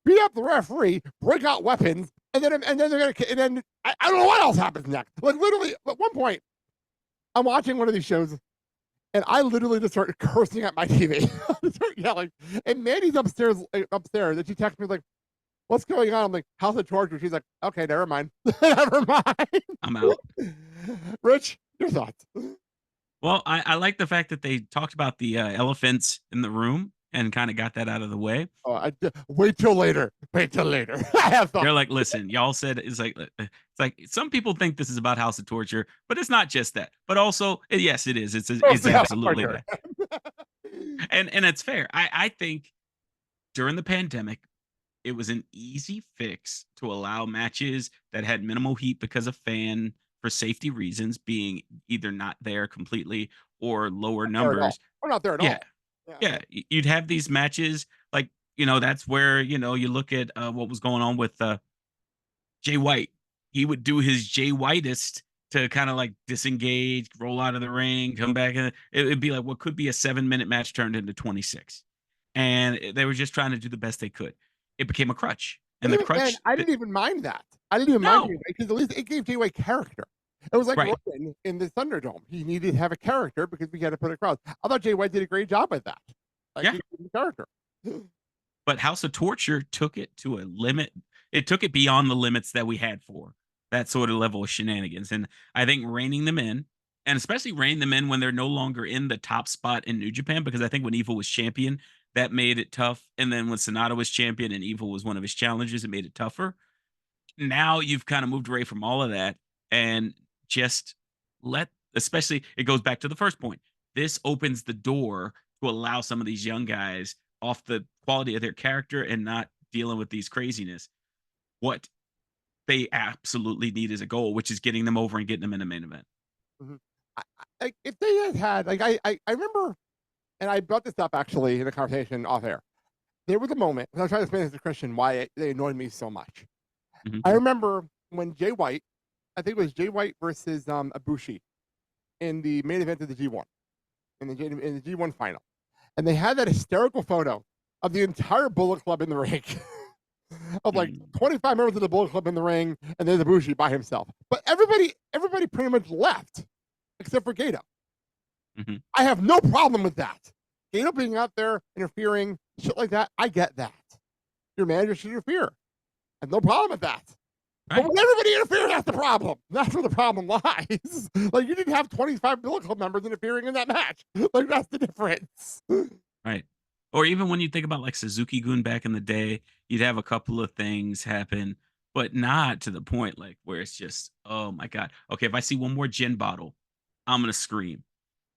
beat up the referee, break out weapons, and then I don't know what else happens next. Like, literally, at one point, I'm watching one of these shows, and I literally just start cursing at my TV. I start yelling, and Mandy's upstairs, and she texts me like, "What's going on?" I'm like, "House of Torture." She's like, "Okay, never mind." Never mind. I'm out. Rich, your thoughts? Well, I like the fact that they talked about the elephants in the room and kind of got that out of the way. Oh, wait till later. Wait till later. I have thought. They're like, "Listen, y'all said it's like some people think this is about House of Torture, but it's not just that. But also, yes, it is. It's absolutely that." And it's fair. I think during the pandemic, it was an easy fix to allow matches that had minimal heat because of fan for safety reasons being either not there completely or lower numbers. We're not there at all. Yeah, you'd have these matches like, that's where, you look at what was going on with Jay White. He would do his Jay Whiteist to kind of like disengage, roll out of the ring, come back, and it'd be like what could be a 7-minute match turned into 26. And they were just trying to do the best they could. It became a crutch. And the crutch. I didn't even mind that. I didn't even mind it because at least it gave Jay White character. It was like Roman in the Thunderdome. He needed to have a character because we had to put it across. I thought Jay White did a great job at that. Like, he was a character. But House of Torture took it to a limit. It took it beyond the limits that we had for that sort of level of shenanigans. And I think reining them in, and especially reining them in when they're no longer in the top spot in New Japan, because I think when Evil was champion, that made it tough. And then when Sonata was champion and Evil was one of his challengers, it made it tougher. Now you've kind of moved away from all of that and just especially it goes back to the first point. This opens the door to allow some of these young guys off the quality of their character and not dealing with these craziness. what they absolutely need as a goal, which is getting them over and getting them in the main event. Mhm. Like if they had like I remember, and I brought this up actually in a conversation off air. There was a moment when I was trying to explain this to Christian why they annoyed me so much. Mhm. I remember when Jay White, I think it was Jay White versus Ibushi in the main event of the G1 in the G1 final, and they had that hysterical photo of the entire Bullet Club in the ring. Of like 25 members of the Bullet Club in the ring, and there's Ibushi by himself. But everybody pretty much left except for Gato. Mhm. I have no problem with that. Gato being out there interfering, shit like that, I get that. Your manager should interfere. I have no problem with that. Right. But when everybody interferes, that's the problem. That's where the problem lies. Like, you didn't have 25 Bullet Club members interfering in that match. Like, that's the difference. Right. Or even when you think about like Suzuki-gun back in the day, you'd have a couple of things happen, but not to the point like where it's just, oh my God. Okay, if I see one more gin bottle, I'm gonna scream.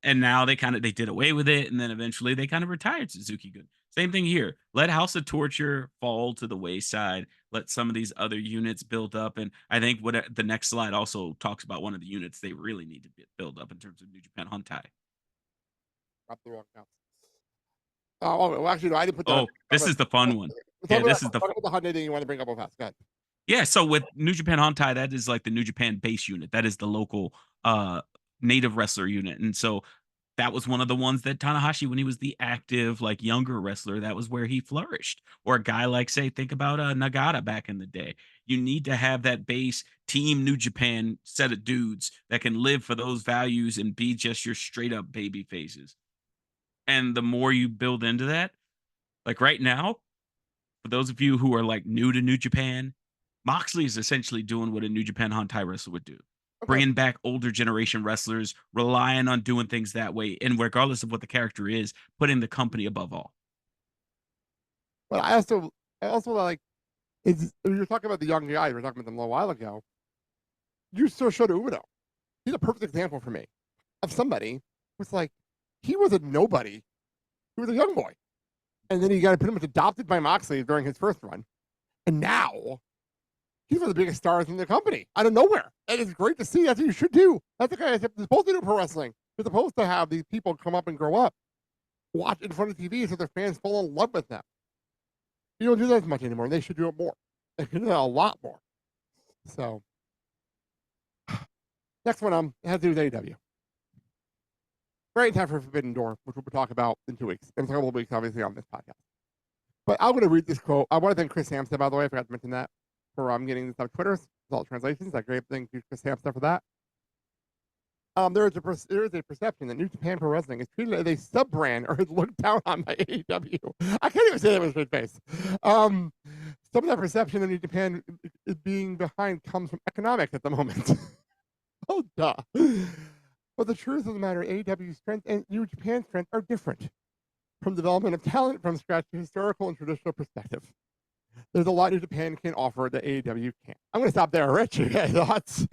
And now they did away with it, and then eventually they kind of retired Suzuki-gun. Same thing here. Let House of Torture fall to the wayside. Let some of these other units build up. And I think what the next slide also talks about one of the units they really need to build up in terms of New Japan Hontai. Drop the wrong count. Oh, well, actually, no, I didn't put that. Oh, this is the fun one. Talk Yeah, this is the about the Hyundai thing you want to bring up real fast. Go ahead. Yeah, so with New Japan Hontai, that is like the New Japan base unit. That is the local native wrestler unit. And so that was one of the ones that Tanahashi, when he was the active, like younger wrestler, that was where he flourished. Or a guy like, say, think about Nagata back in the day. You need to have that base team New Japan set of dudes that can live for those values and be just your straight up baby faces. And the more you build into that, like right now, for those of you who are like new to New Japan, Moxley is essentially doing what a New Japan Hontai wrestler would do. Okay. Bringing back older generation wrestlers, relying on doing things that way, and regardless of what the character is, putting the company above all. But I also like, you're talking about the young guy, we were talking about them a little while ago. You still showed Udo. He's a perfect example for me of somebody who's like, he was a nobody. He was a young boy. And then he got pretty much adopted by Moxley during his first run. And now he's one of the biggest stars in the company out of nowhere. And it's great to see. That's what you should do. That's the kind of they're supposed to do pro wrestling. You're supposed to have these people come up and grow up, watch in front of TV so their fans fall in love with them. You don't do that as much anymore. They should do it more. They should do that a lot more. So, next one it has to do with AEW. Great time for Forbidden Door, which we'll talk about in 2 weeks. In a couple of weeks, obviously, on this podcast. But I'm going to read this quote. I want to thank Chris Hamstead, by the way. I forgot to mention that. For getting this on Twitter. It's all translations. I great thank you, Chris Hamstead, for that. There is a perception that New Japan Pro Wrestling is treated as a sub-brand or is looked down on by AEW. I can't even say that with a straight face. Some of that perception that New Japan is being behind comes from economics at the moment. Oh, duh. But the truth of the matter, AEW's strength and New Japan's strength are different. From development of talent from scratch to historical and traditional perspective. There's a lot New Japan can offer that AEW can't. I'm going to stop there, Rich. You guys thoughts?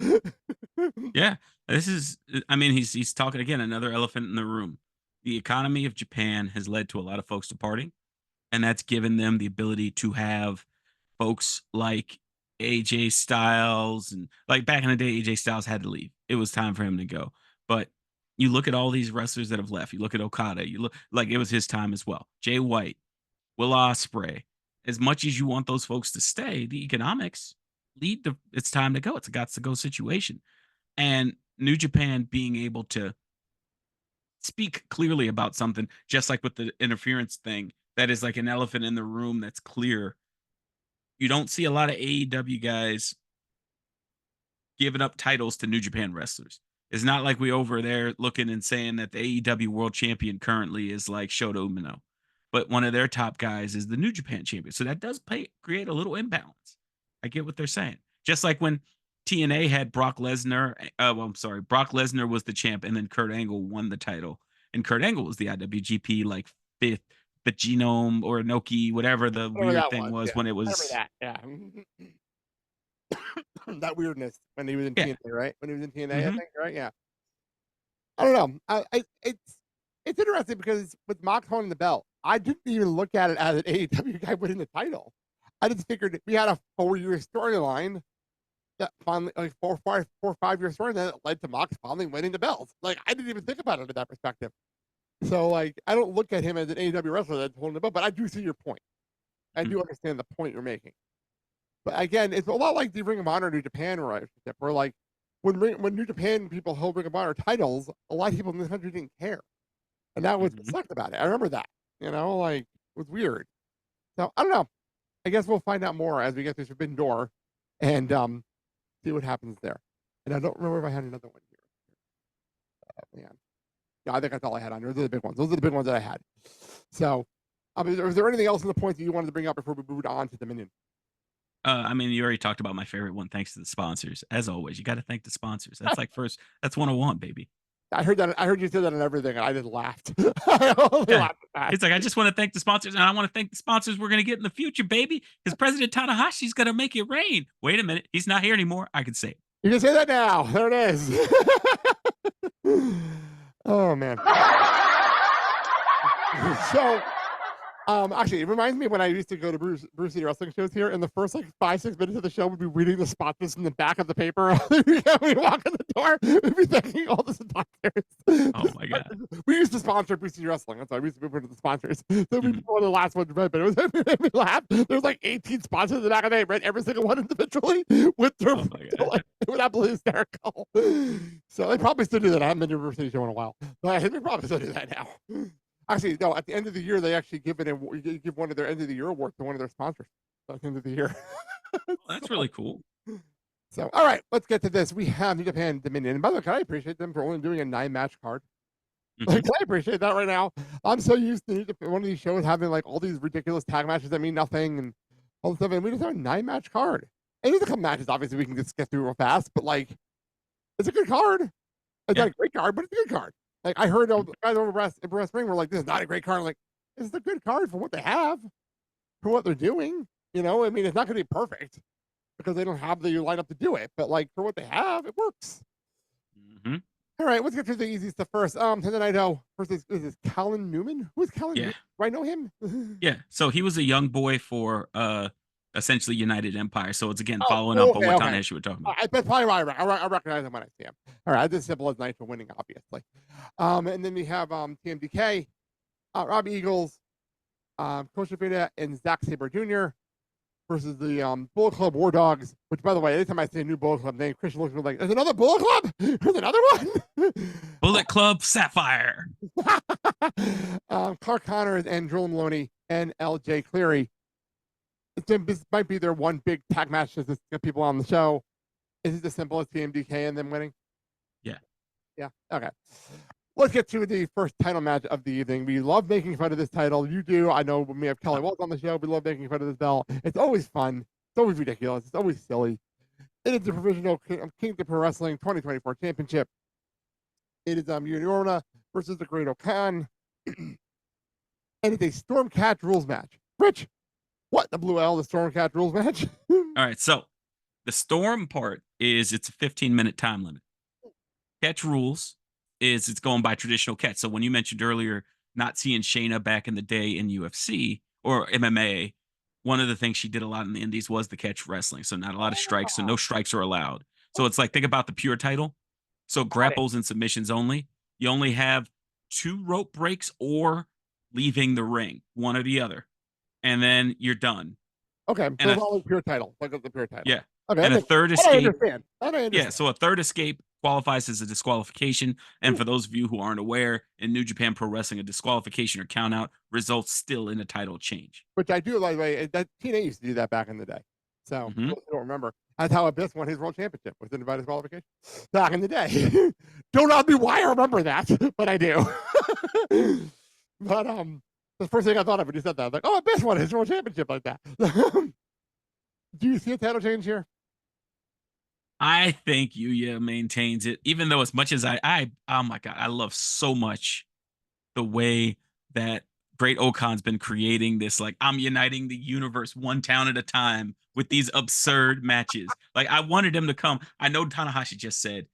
Yeah, this is, I mean, he's talking again, another elephant in the room. The economy of Japan has led to a lot of folks departing, and that's given them the ability to have folks like AJ Styles. And like back in the day, AJ Styles had to leave. It was time for him to go. But you look at all these wrestlers that have left. You look at Okada. You look like it was his time as well. Jay White, Will Ospreay. As much as you want those folks to stay, the economics lead to it's time to go. It's a got to go situation. And New Japan being able to speak clearly about something, just like with the interference thing, that is like an elephant in the room that's clear. You don't see a lot of AEW guys giving up titles to New Japan wrestlers. It's not like we over there looking and saying that the AEW world champion currently is like Shota Umino, but one of their top guys is the New Japan champion. So that does create a little imbalance. I get what they're saying. Just like when TNA had Brock Lesnar. Brock Lesnar was the champ, and then Kurt Angle won the title. And Kurt Angle was the IWGP like fifth, the Genome or Inoki, whatever the weird thing was yeah. when it was. That, yeah. That weirdness when he was in TNA, right? When he was in TNA, I think, right? Yeah. I don't know. It's interesting because with Mox holding the belt, I didn't even look at it as an AEW guy winning the title. I just figured we had a 4-year storyline that finally, like 4 or 5 year story that led to Mox finally winning the belts. Like, I didn't even think about it in that perspective. So, like, I don't look at him as an AEW wrestler that's holding the belt, but I do see your point. I do understand the point you're making. But again, it's a lot like the Ring of Honor New Japan relationship, where like when New Japan people held Ring of Honor titles, a lot of people in this country didn't care, and that was what sucked about it. I remember that. Like, it was weird. So I don't know. I guess we'll find out more as we get through Forbidden Door, and see what happens there. And I don't remember if I had another one here. Man. Yeah, I think that's all I had on. Those are the big ones. Those are the big ones that I had. So, is there anything else in the points that you wanted to bring up before we moved on to Dominion? I mean, you already talked about my favorite one. Thanks to the sponsors, as always. You got to thank the sponsors. That's like first. That's 101, baby. I heard that. I heard you say that on everything, and I just laughed. I only laughed at that. It's like I just want to thank the sponsors, and I want to thank the sponsors we're going to get in the future, baby. Because President Tanahashi's going to make it rain. Wait a minute, he's not here anymore. I can say it. You can say that now. There it is. Oh man. So, actually, it reminds me when I used to go to Bruce City wrestling shows here, and the first like 5-6 minutes of the show would be reading the sponsors in the back of the paper. We walk in the door, we'd be thanking all the sponsors. Oh my god. We used to sponsor Bruce City Wrestling. That's why we used to be one of the sponsors. So we were one of the last ones read, but it made me laugh. There's like 18 sponsors in the back of it. Read every single one individually with their like, it was absolutely hysterical. So they probably still do that. I haven't been to a Bruce City show in a while, but they probably still do that now. Actually, no. At the end of the year, they actually give one of their end of the year awards to one of their sponsors. At the end of the year. Well, that's really cool. So, all right, let's get to this. We have New Japan Dominion. And by the way, can I appreciate them for only doing a 9-match card? Like, can I appreciate that right now? I'm so used to one of these shows having like all these ridiculous tag matches that mean nothing and all this stuff, and we just have a 9-match card. And there's a couple matches, obviously, we can just get through real fast, but like, it's a good card. It's not a great card, but it's a good card. Like, I heard guys over Breast Ring were like, this is not a great card. I'm like, it's a good card for what they have, for what they're doing. I mean, it's not going to be perfect because they don't have the lineup to do it, but like, for what they have, it works. All right, let's get to the easy stuff first. Tonight, first is Callan Newman. Who is Callan Newman? Do I know him? Yeah, so he was a young boy for essentially United Empire. So it's again following up on what Tanahashi were talking about. That's probably why I recognize him when I see him. All right, this simple as nice for winning, obviously. And then we have TMDK, Robbie Eagles, Kosha Fida, and Zack Sabre Jr. versus the Bullet Club War Dogs. Which, by the way, anytime I say a new Bullet Club name, Christian looks at me like, "There's another Bullet Club? There's another one." Bullet Club Sapphire. Clark Connors and Drew Maloney and LJ Cleary. This might be their one big tag match to get people on the show. Is it as simple as TMDK and them winning? Yeah. Yeah. Okay. Let's get to the first title match of the evening. We love making fun of this title. You do. I know when we have Kelly Waltz on the show, we love making fun of this belt. It's always fun. It's always ridiculous. It's always silly. It is the provisional Kingdom Pro Wrestling 2024 Championship. It is Yuri versus the Great Okan. And it's a Stormcat rules match. Rich, what the Blue L, the Stormcat rules match? All right, so the Storm part is it's a 15-minute time limit. Catch rules is it's going by traditional catch. So when you mentioned earlier not seeing Shayna back in the day in UFC or MMA, one of the things she did a lot in the indies was the catch wrestling. So not a lot of strikes, so no strikes are allowed. So it's like, think about the pure title. So grapples and submissions only. You only have 2 rope breaks or leaving the ring, one or the other. And then you're done. Okay, so it's all pure title. Like the pure title. Yeah. Okay, and a third escape. I understand. Yeah, so a third escape qualifies as a disqualification. And for those of you who aren't aware, in New Japan Pro Wrestling, a disqualification or count out results still in a title change. Which I do like. That TNA used to do that back in the day. So I don't remember. That's how Abyss won his world championship, was by disqualification back in the day. Don't ask me why I remember that, but I do. But the first thing I thought of when you said that, I was like, oh, Abyss won his world championship like that. Do you see a title change here? I think Yuya maintains it, even though as much as oh my God, I love so much the way that Great Okan's been creating this, like, I'm uniting the universe one town at a time with these absurd matches. Like, I wanted him to come. I know Tanahashi just said,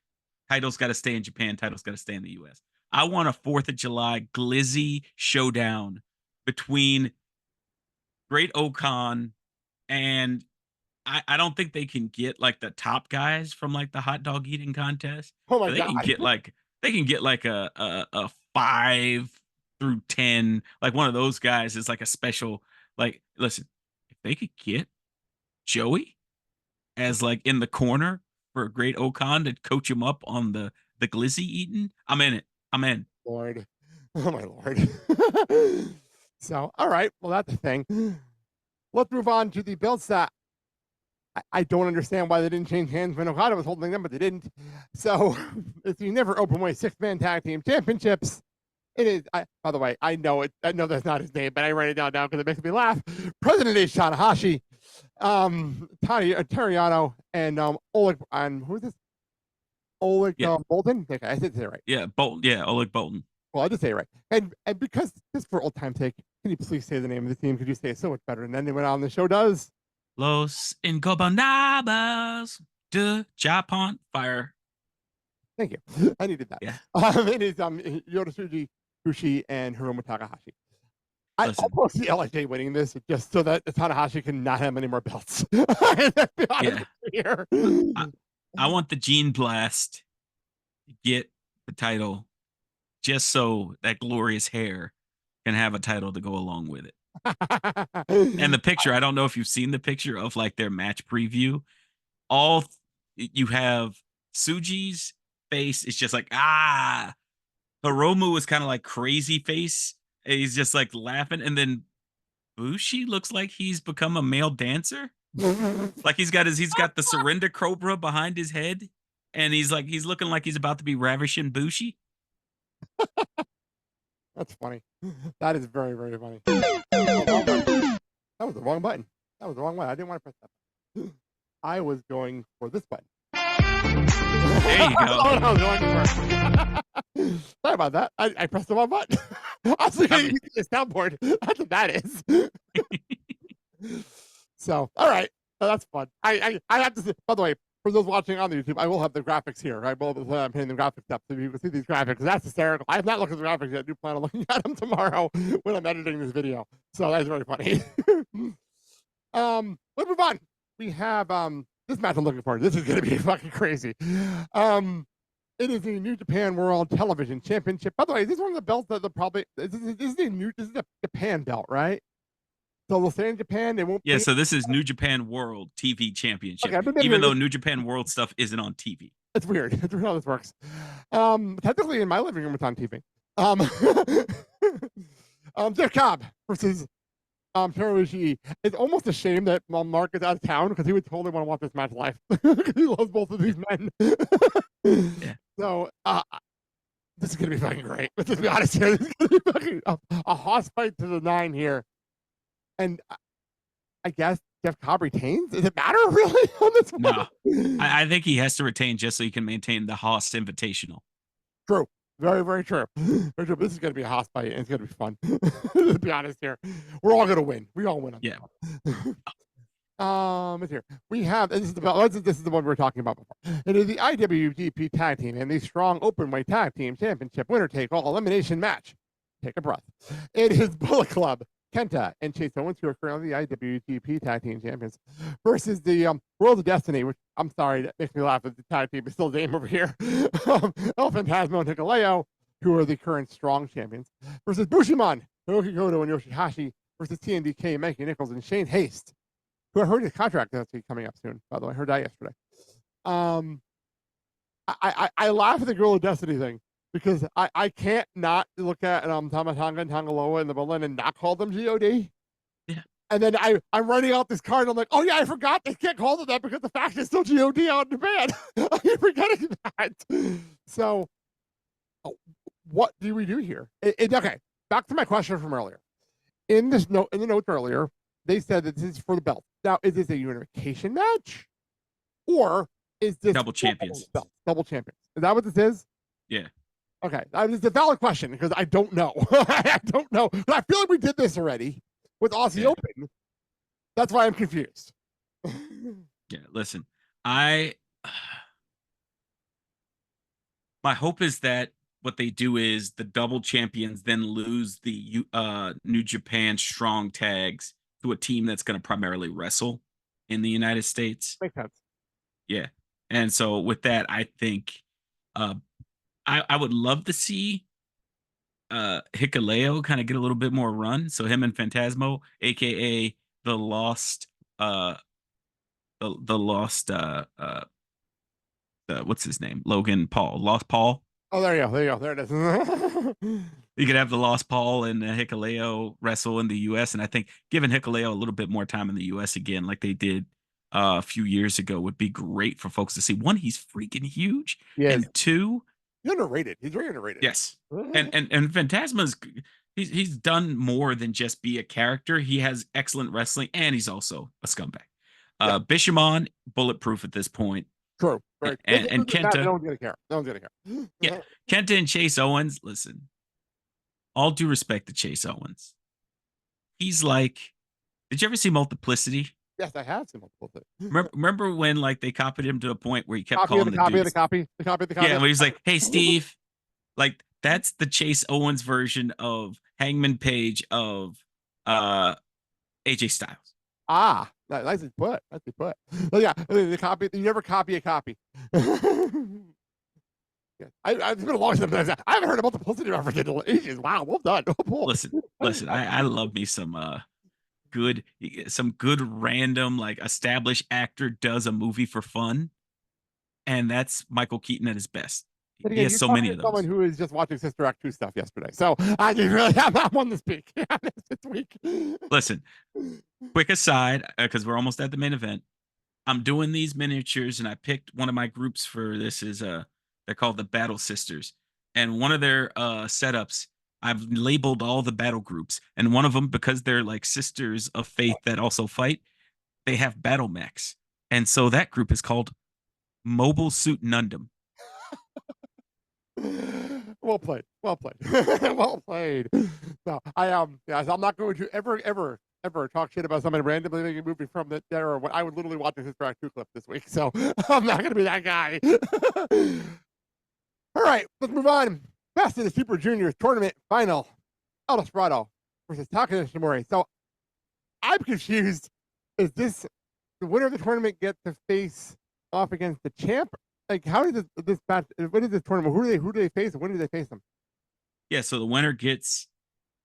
title's got to stay in Japan, title's got to stay in the US. I want a 4th of July glizzy showdown between Great Okan and I don't think they can get like the top guys from like the hot dog eating contest. Oh my But they can get like a 5 through 10, like one of those guys is like a special. Like, listen, if they could get Joey as like in the corner for a great Okan to coach him up on the glizzy eating, I'm in it. I'm in. Lord. Oh my Lord. So, all right. Well, that's the thing. Let's move on to the belts that I don't understand why they didn't change hands when Okada was holding them, but they didn't. So it's the never open weight 6-man tag team championships. It is, by the way, I know that's not his name, but I write it down now because it makes me laugh. President Ace Tanahasni, Tariano, and Oleg, and who is this? Oleg Bolton? Okay, I did say it right. Yeah, Bolton. Yeah, Oleg Bolton. Well, I did say it right. And because, just for old time's sake, can you please say the name of the team? Could you say it so much better than anyone on the show does? Los Ingobernables de Japón Fire. Thank you. I needed that. Yeah. It is Yoshitsuji Kushi and Hiromu Takahashi. I almost see LIJ winning this just so that Tanahashi can not have any more belts. Yeah. Here. I want the Gene Blast to get the title just so that glorious hair can have a title to go along with it. And the picture, I don't know if you've seen the picture of like their match preview. You have Suji's face is just like, Hiromu is kind of like crazy face. And he's just like laughing. And then Bushi looks like he's become a male dancer. Like he's got the surrender cobra behind his head. And he's looking like he's about to be ravishing Bushi. That's funny. That is very, very funny. That was the wrong button. That was the wrong one. I didn't want to press that button. I was going for this button. There you go. Oh, no, sorry about that. I pressed the wrong button. I was looking at the soundboard. That's what that is. So, all right. That's fun. I have to say, by the way, for those watching on the YouTube, I will have the graphics here. I will I'm hitting the graphics up so you can see these graphics. That's hysterical. I have not looked at the graphics yet. I do plan on looking at them tomorrow when I'm editing this video. So that's very funny. Let's move on. We have this match I'm looking for. This is gonna be fucking crazy. It is the New Japan World Television Championship. By the way, is this one of the belts that this is the Japan belt, right? So they'll stay in Japan. They won't. Yeah, so this is New Japan World TV Championship. Okay, even though New Japan World stuff isn't on TV. It's weird. It's weird how this works. Technically, in my living room, it's on TV. Jeff Cobb versus Toru Ishii. It's almost a shame that Mark is out of town because he would totally want to watch this match live because he loves both of these men. Yeah. So this is gonna be fucking great. Let's just be honest here. This is gonna be fucking a hoss fight to the 9 here. And I guess Jeff Cobb retains. Does it matter really on this one? No, I think he has to retain just so he can maintain the Haas Invitational. True. Very, very true. Very true. This is going to be a hoss fight, and it's going to be fun. To be honest here. We're all going to win. We all win on it's here. We have, and this is the one we were talking about before. It is the IWGP Tag Team and the Strong Openweight Tag Team Championship winner-take-all elimination match. Take a breath. It is Bullet Club, Kenta, and Chase Owens, who are currently the IWGP Tag Team Champions, versus the World of Destiny, which, I'm sorry, that makes me laugh that the tag team is still the name over here. El Phantasmo and Hikuleo, who are the current Strong Champions, versus Bushiman, Hiroki Goto, and Yoshihashi, versus TNDK, Mikey Nichols, and Shane Haste, who I heard his contract is actually coming up soon, by the way. I heard that yesterday. I laugh at the Girl of Destiny thing. Because I can't not look at Tamatanga and Tangaloa and the Berlin and not call them GOD. Yeah. And then I'm writing out this card and I'm like, oh yeah, I forgot they can't call them that because the fact is still GOD out in Japan. I'm forgetting that. So what do we do here? Okay, back to my question from earlier. In the notes earlier, they said that this is for the belt. Now, is this a unification match? Or is this double champions? Double champions. Is that what this is? Yeah. Okay, it's a valid question because I don't know. I don't know. But I feel like we did this already with Aussie Open. That's why I'm confused. Yeah, listen, my hope is that what they do is the double champions then lose the New Japan Strong tags to a team that's going to primarily wrestle in the United States. Makes sense. Yeah. And so with that, I think I would love to see Hikuleo kind of get a little bit more run. So him and Phantasmo, aka the lost the lost what's his name? Logan Paul. Lost Paul. Oh, there you go. There you go. There it is. You could have the Lost Paul and Hikuleo wrestle in the US. And I think giving Hikuleo a little bit more time in the US again, like they did a few years ago, would be great for folks to see. One, he's freaking huge. Yes. And two, he's underrated. He's very underrated. yes. And Phantasma's he's done more than just be a character. He has excellent wrestling, and he's also a scumbag. Yeah. Bishamon, bulletproof at this point. True. And Kenta. No one's gonna care. No one's gonna care. Yeah. Kenta and Chase Owens, listen. All due respect to Chase Owens. He's like, did you ever see Multiplicity? Yes, I have seen multiple things. Remember when like they copied him to a point where he kept Copy calling of the copy of dudes, the copy. The copy of the copy. yeah, where he's like, "Hey, Steve," like that's the Chase Owens version of Hangman Page of AJ Styles. Ah, nicely put. Nicely put. But yeah, the copy. You never copy a copy. Yeah. It's been a long time. I haven't heard a multiplicity reference in ages. Wow, well done. Oh, Listen. I love me some good random like established actor does a movie for fun, and that's Michael Keaton at his best. Again, He has so many of those. Someone who is just watching Sister Act 2 stuff yesterday, so I didn't really have that one to speak this week. Listen, quick aside, because we're almost at the main event. I'm doing these miniatures, and I picked one of my groups for this. Is they're called the Battle Sisters, and one of their setups, I've labeled all the battle groups, and one of them, because they're like sisters of faith that also fight, they have battle mechs, and so that group is called Mobile Suit Nundum. Well played. Well played. Well played. No, yeah, so I'm not going to ever talk shit about somebody randomly making a movie from that era when I would literally watch Sister Act 2 clip this week. So I'm not going to be that guy. All right, let's move on. Best of the Super Juniors tournament final. El Desperado versus Taka Nishimori. So I'm confused. Is this the winner of the tournament get to face off against the champ? Like, how does this match? What is this tournament? Who do they face? And when do they face them? Yeah, so the winner gets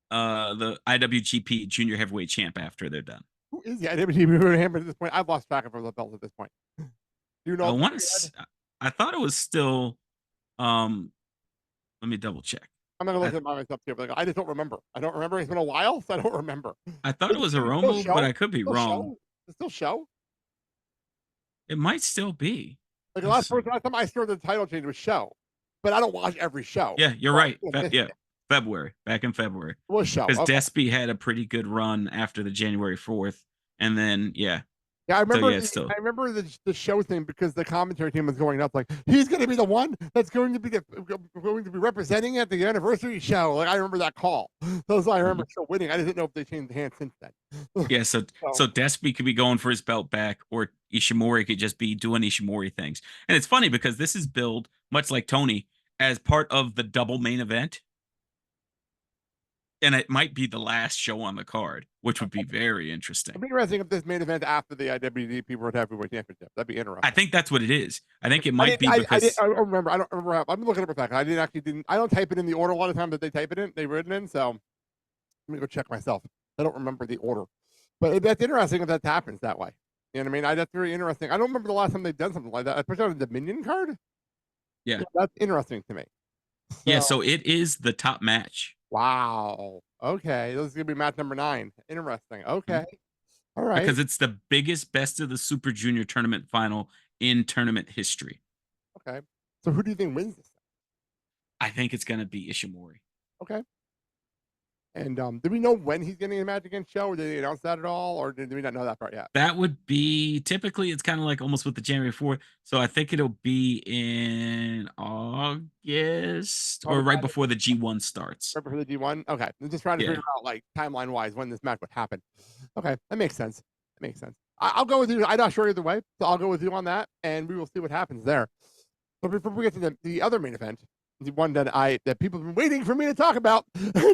the IWGP Junior Heavyweight Champ after they're done. Who is the IWGP Champ at this point? I've lost track of the belts at this point. Do you know? I thought it was still. Let me double check. I'm gonna look at myself here, but I just don't remember. I don't remember. It's been a while, so I don't remember. I thought it was a Rumble, but I could be wrong. It still show? It might still be. Like the last time I saw the title change was show, but I don't watch every show. Yeah, you're right. Yeah, February, back in February. It was show because Despy had a pretty good run after the January 4th, and then yeah. Yeah, I remember. So, I remember the show thing because the commentary team was going up like he's going to be the one that's going to be representing at the anniversary show. Like I remember that call. So I remember still winning. I didn't know if they changed the hands since then. Yeah, so Despy could be going for his belt back, or Ishimori could just be doing Ishimori things. And it's funny because this is billed much like Tony as part of the double main event. And it might be the last show on the card, which would be very interesting. It'd be interesting if this main event after the IWGP World Heavyweight Championship. That'd be interesting. I think that's what it is. I think it might be because I don't remember. I'm looking up a fact. I don't type it in the order a lot of times that they type it in. They've written in. So let me go check myself. I don't remember the order, but that's interesting if that happens that way. You know what I mean? That's very interesting. I don't remember the last time they've done something like that, especially on the Dominion card. Yeah, that's interesting to me. Yeah, so it is the top match. Wow. Okay. This is going to be match number 9. Interesting. Okay. Mm-hmm. All right. Because it's the biggest best of the Super Junior tournament final in tournament history. Okay. So who do you think wins this? I think it's going to be Ishimori. Okay. And do we know when he's getting a match against Show? Or did they announce that at all? Or did we not know that part yet? That would be typically, it's kind of like almost with the January 4th. So I think it'll be in August or right before the G1 starts. Right before the G1? Okay. I'm just trying to figure out, like, timeline wise, when this match would happen. Okay. That makes sense. That makes sense. I'll go with you. I'm not sure either way. So I'll go with you on that. And we will see what happens there. But before we get to the other main event, the one that people have been waiting for me to talk about.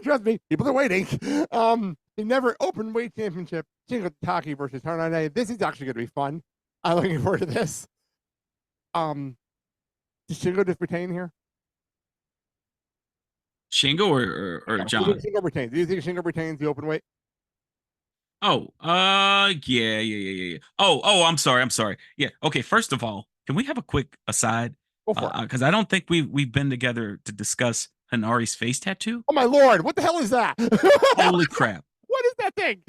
Trust me, people are waiting. the never open weight championship, Shingo Takagi versus Tanahasni. This is actually going to be fun. I'm looking forward to this. Does Shingo just retain here? Shingo or John? Shingo retains. Do you think Shingo retains the open weight? Oh, yeah. Oh, I'm sorry. Yeah. Okay. First of all, can we have a quick aside? Because I don't think we've been together to discuss Hanari's face tattoo. Oh my lord! What the hell is that? Holy crap! What is that thing?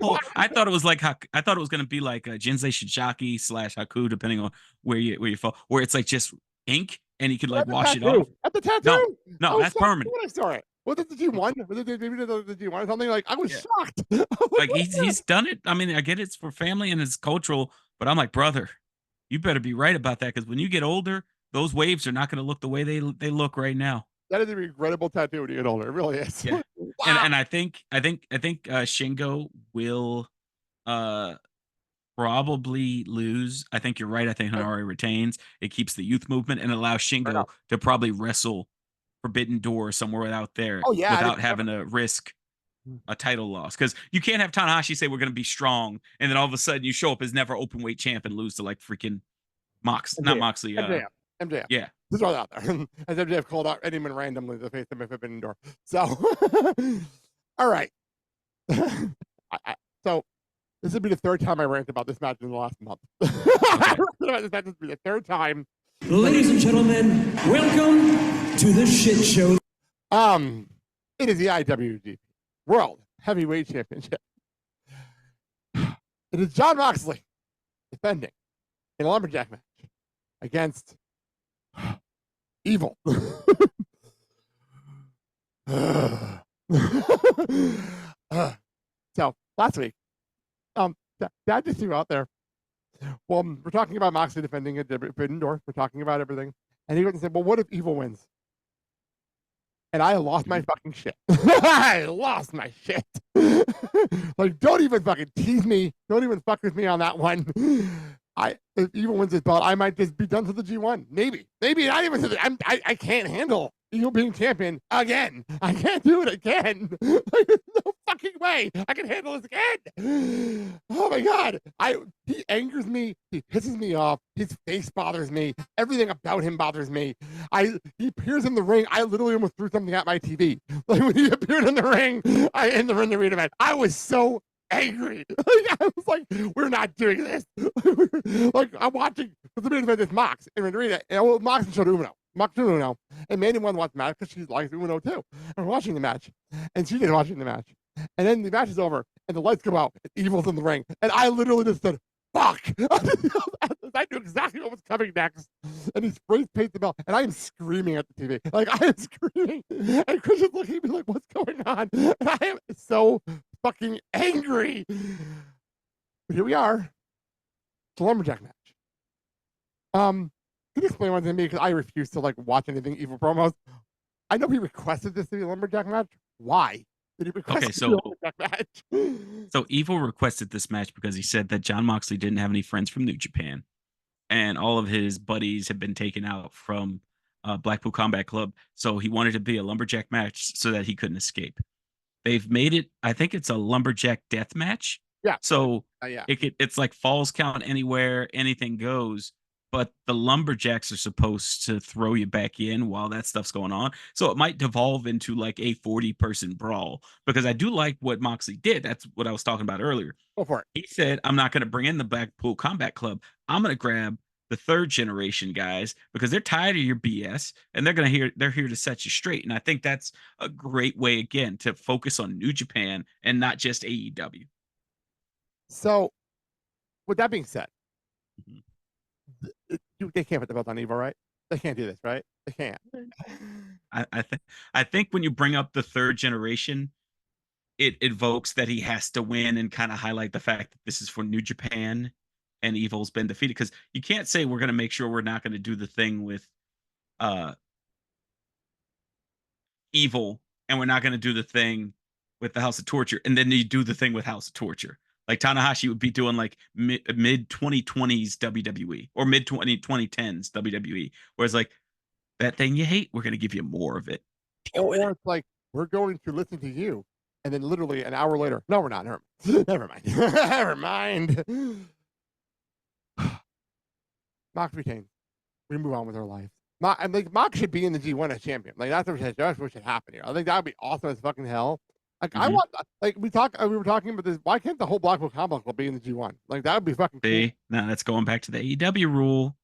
Oh, I thought it was like I thought it was gonna be like Jinsei Shijaki / Haku, depending on where you fall, where it's like just ink and you could like wash it off. At the tattoo? No, that's permanent. When I saw it. Was it the G1? Was it the G1 or something? Like I was shocked. Like he's done it. I mean, I get it's for family and it's cultural, but I'm like, brother, you better be right about that because when you get older, those waves are not going to look the way they look right now. That is a regrettable tattoo when you get older. It really is. Yeah. Wow. And I think Shingo will probably lose. I think you're right. I think Hanari retains. It keeps the youth movement and allows Shingo to probably wrestle Forbidden Door somewhere out there without having to risk a title loss. Because you can't have Tanahashi say we're going to be strong, and then all of a sudden you show up as never open weight champ and lose to like freaking not Moxley. MJF. Yeah. This is all out there. As MJF called out anyone randomly to face them if Forbidden Door. So, all right. So, this would be the third time I rant about this match in the last month. This match would be the third time. Ladies and gentlemen, welcome to the shit show. It is the IWGP World Heavyweight Championship. It is Jon Moxley defending in a lumberjack match against Evil. So last week, Dad just threw out there. Well, we're talking about Moxley defending a Forbidden Door. We're talking about everything, and he went and said, "Well, what if Evil wins?" And I lost my fucking shit. I lost my shit. Like, don't even fucking tease me. Don't even fuck with me on that one. If Evil wins this belt, I might just be done to the G1. Maybe not even to the. I can't handle Evil being champion again. I can't do it again. Like, there's no fucking way I can handle this again. Oh my god. He angers me. He pisses me off. His face bothers me. Everything about him bothers me. He appears in the ring. I literally almost threw something at my TV. Like when he appeared in the ring, in the arena match. I was so angry. Like, I was like, we're not doing this. Like, I'm watching the main event is Mox in the arena. And Mox and showed Uno. And Mandy wanted to watch the match because she likes Uno too. And we're watching the match. And she did watching the match. And then the match is over and the lights go out and Evil's in the ring. And I literally just said, fuck. I knew exactly what was coming next. And he sprays paint the belt. And I am screaming at the TV. Like, I am screaming. And Christian's looking at me like, what's going on? And I am so fucking angry. But here we are. It's a lumberjack match. Can you explain one to me? Because I refuse to like watch anything Evil promos. I know he requested this to be a lumberjack match. Why did he request a lumberjack match? So Evil requested this match because he said that Jon Moxley didn't have any friends from New Japan, and all of his buddies had been taken out from Blackpool Combat Club. So he wanted to be a lumberjack match so that he couldn't escape. They've made it. I think it's a lumberjack death match. Yeah. So it's like falls count anywhere, anything goes. But the lumberjacks are supposed to throw you back in while that stuff's going on. So it might devolve into like a 40-person brawl, because I do like what Moxley did. That's what I was talking about earlier. Go for it. He said, I'm not going to bring in the Blackpool Combat Club. I'm going to grab the third generation guys because they're tired of your BS and they're here to set you straight. And I think that's a great way, again, to focus on New Japan and not just AEW. So with that being said, they can't put the belt on Evil, right? They can't do this, right? They can't. I think when you bring up the third generation, it evokes that he has to win and kind of highlight the fact that this is for New Japan and Evil's been defeated. Because you can't say we're going to make sure we're not going to do the thing with Evil and we're not going to do the thing with the House of Torture, and then you do the thing with House of Torture. Like Tanahashi would be doing like mid 2020s WWE or mid 2010s WWE, where it's like, that thing you hate, we're going to give you more of it. Or it's like, we're going to listen to you And then literally an hour later, no, we're not. Never mind. Never mind. Mox retains. We move on with our lives. Mox should be in the G1 as champion. Like that's what should happen here. I think that would be awesome as fucking hell. Like I want, like we were talking about this. Why can't the whole Blackpool Combat Club be in the G1? Like that would be fucking cool. No, that's going back to the AEW rule.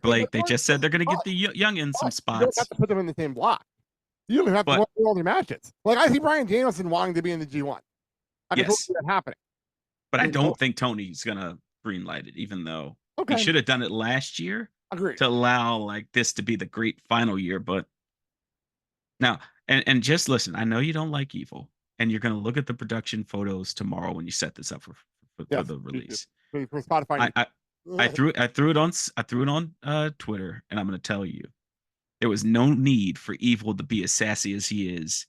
Blake, they just said they're going to give the youngins some spots. You don't have to put them in the same block. You don't have to win all their matches. Like I see Brian Danielson wanting to be in the G1. I can see that happening. But I don't think Tony's going to greenlight it, even though he should have done it last year. Agreed. To allow like this to be the great final year. But now, and just listen, I know you don't like Evil, and you're going to look at the production photos tomorrow when you set this up for the release. For Spotify. I threw it on Twitter, and I'm going to tell you, there was no need for Evil to be as sassy as he is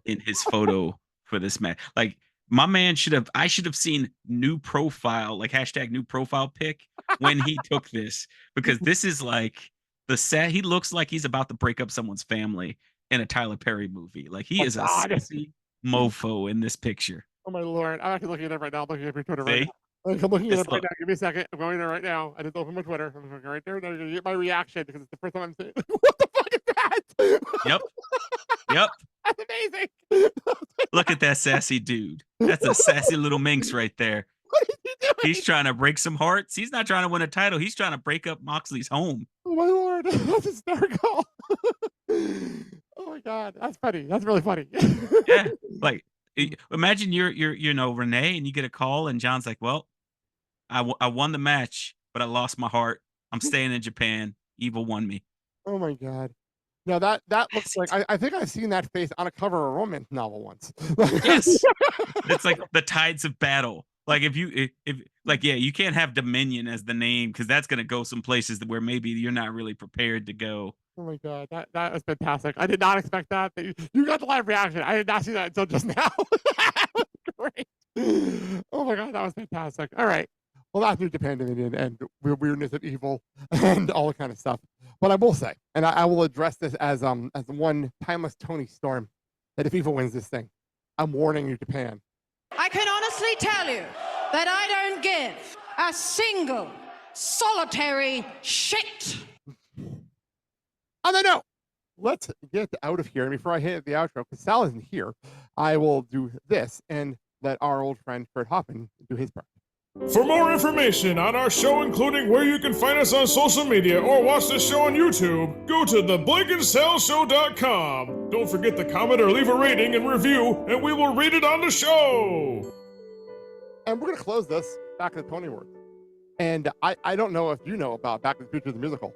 in his photo for this match. Like my man I should have seen new profile, like hashtag new profile pic when he took this, because this is like he looks like he's about to break up someone's family in a Tyler Perry movie. Like he is a sassy mofo in this picture. Oh my Lord. I'm actually looking at it right now. I'm looking at your Twitter right now. I'm looking at it right now. Give me a second. I'm going there right now. I just opened my Twitter. I'm looking right there. You're going to get my reaction because it's the first time I'm saying, what the fuck is that? Yep. That's amazing. Look at that sassy dude. That's a sassy little minx right there. What is he doing? He's trying to break some hearts. He's not trying to win a title. He's trying to break up Moxley's home. Oh my Lord. That's hysterical. Oh my God. That's funny. That's really funny. Yeah. Like imagine you're Renee, and you get a call and John's like, well, I won the match, but I lost my heart. I'm staying in Japan. Evil won me. Oh my God. No, that looks like I think I've seen that face on a cover of a romance novel once. Yes. It's like the tides of battle. Like if you can't have Dominion as the name because that's gonna go some places where maybe you're not really prepared to go. Oh my God, that was fantastic. I did not expect that. You got the live reaction. I did not see that until just now. That was great. Oh my God, that was fantastic. All right. Well, that's New Japan Dominion and weirdness of Evil and all that kind of stuff. But I will say, and I will address this as one timeless Tony Storm, that if Evil wins this thing, I'm warning New Japan. I can honestly tell you that I don't give a single solitary shit. On that note, let's get out of here. And before I hit the outro, because Sal isn't here, I will do this and let our old friend Kurt Hoffman do his part. For more information on our show, including where you can find us on social media or watch the show on YouTube, go to theblakeandsalshow.com. Don't forget to comment or leave a rating and review, and we will read it on the show. And we're going to close this Back to the Tony Awards. And I don't know if you know about Back to the Future the musical.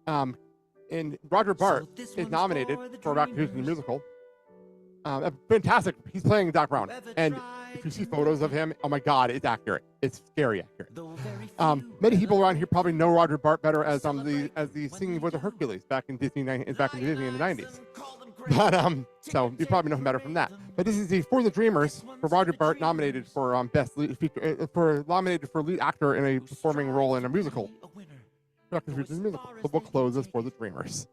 And Roger Bart is nominated for Back to the Future the musical. Fantastic. He's playing Doc Brown. And if you see photos of him, oh my God, it's accurate. It's scary accurate. Many people around here probably know Roger Bart better as the singing voice of Hercules back in Disney in the 90s. But so you probably know him better from that. But this is For the Dreamers for Roger Bart, nominated for nominated for lead actor in a performing role in a musical. So we'll close this For the Dreamers.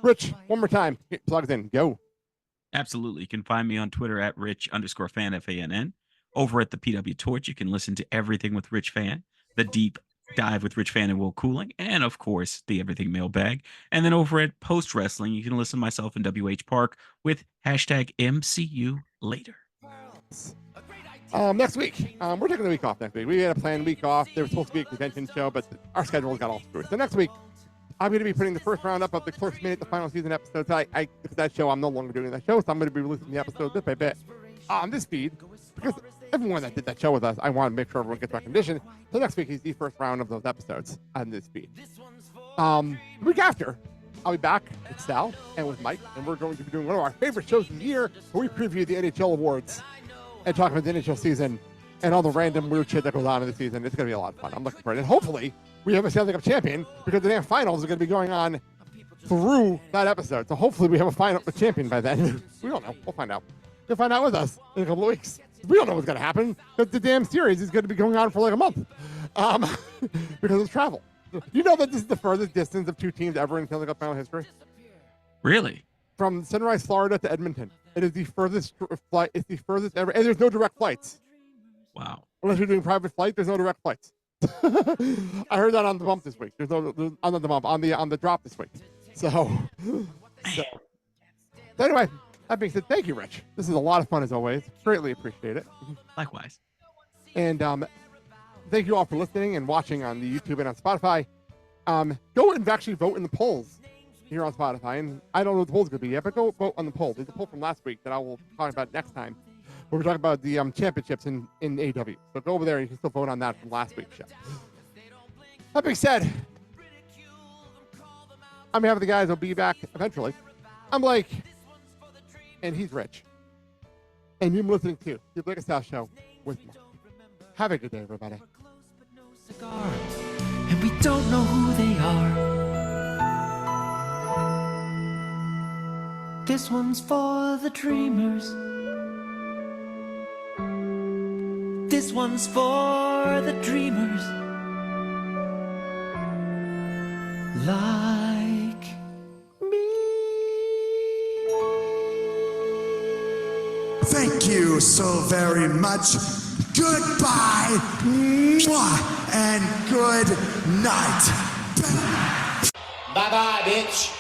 Rich, one more time. Get plugged in. Go. Absolutely. You can find me on Twitter at Rich_Fann, F-A-N-N. Over at the PW Torch, you can listen to Everything with Rich Fann, the Deep Dive with Rich Fann and Will Cooling, and of course, the Everything Mailbag. And then over at Post Wrestling, you can listen to myself and WH Park with hashtag MCU Later. Next week, we're taking a week off next week. We had a planned week off. There was supposed to be a convention show, but our schedule got all screwed. So next week, I'm going to be putting the first round up of the Clerks Minute, the final season episodes. Because that show, I'm no longer doing that show, so I'm going to be releasing the episode bit by bit on this feed. Because everyone that did that show with us, I want to make sure everyone gets recognition. So next week is the first round of those episodes on this feed. The week after, I'll be back with Sal and with Mike, and we're going to be doing one of our favorite shows of the year, where we preview the NHL awards and talk about the NHL season and all the random weird shit that goes on in the season. It's going to be a lot of fun. I'm looking for it. And hopefully, we have a Stanley Cup champion, because the damn finals are going to be going on through that episode. So hopefully we have a champion by then. We don't know. We'll find out. You'll find out with us in a couple of weeks. We don't know what's going to happen, because the damn series is going to be going on for like a month because of travel. You know that this is the furthest distance of two teams ever in Stanley Cup final history? Really? From Sunrise, Florida to Edmonton. It is the furthest flight. It's the furthest ever, and there's no direct flights. Wow. Unless you're doing private flight, there's no direct flights. I heard that on the bump this week. There's on the bump on the drop this week. So anyway, that being said, thank you, Rich. This is a lot of fun as always. Greatly appreciate it. Likewise. And thank you all for listening and watching on the YouTube and on Spotify. Go and actually vote in the polls here on Spotify. And I don't know what the poll's going to be yet, but go vote on the poll. There's a poll from last week that I will talk about next time. We're talking about the championships in AW. So go over there and you can still vote on that from last week's show. That being said, on behalf of the guys, I'll be back eventually. I'm Blake, and he's Rich. And you're listening to the Blake and Sal Show with Mark. Have a good day, everybody. And we don't know who they are. This one's for the dreamers. This one's for the dreamers. Like me. Thank you so very much. Goodbye. Mwah, and good night. Bye-bye, bitch.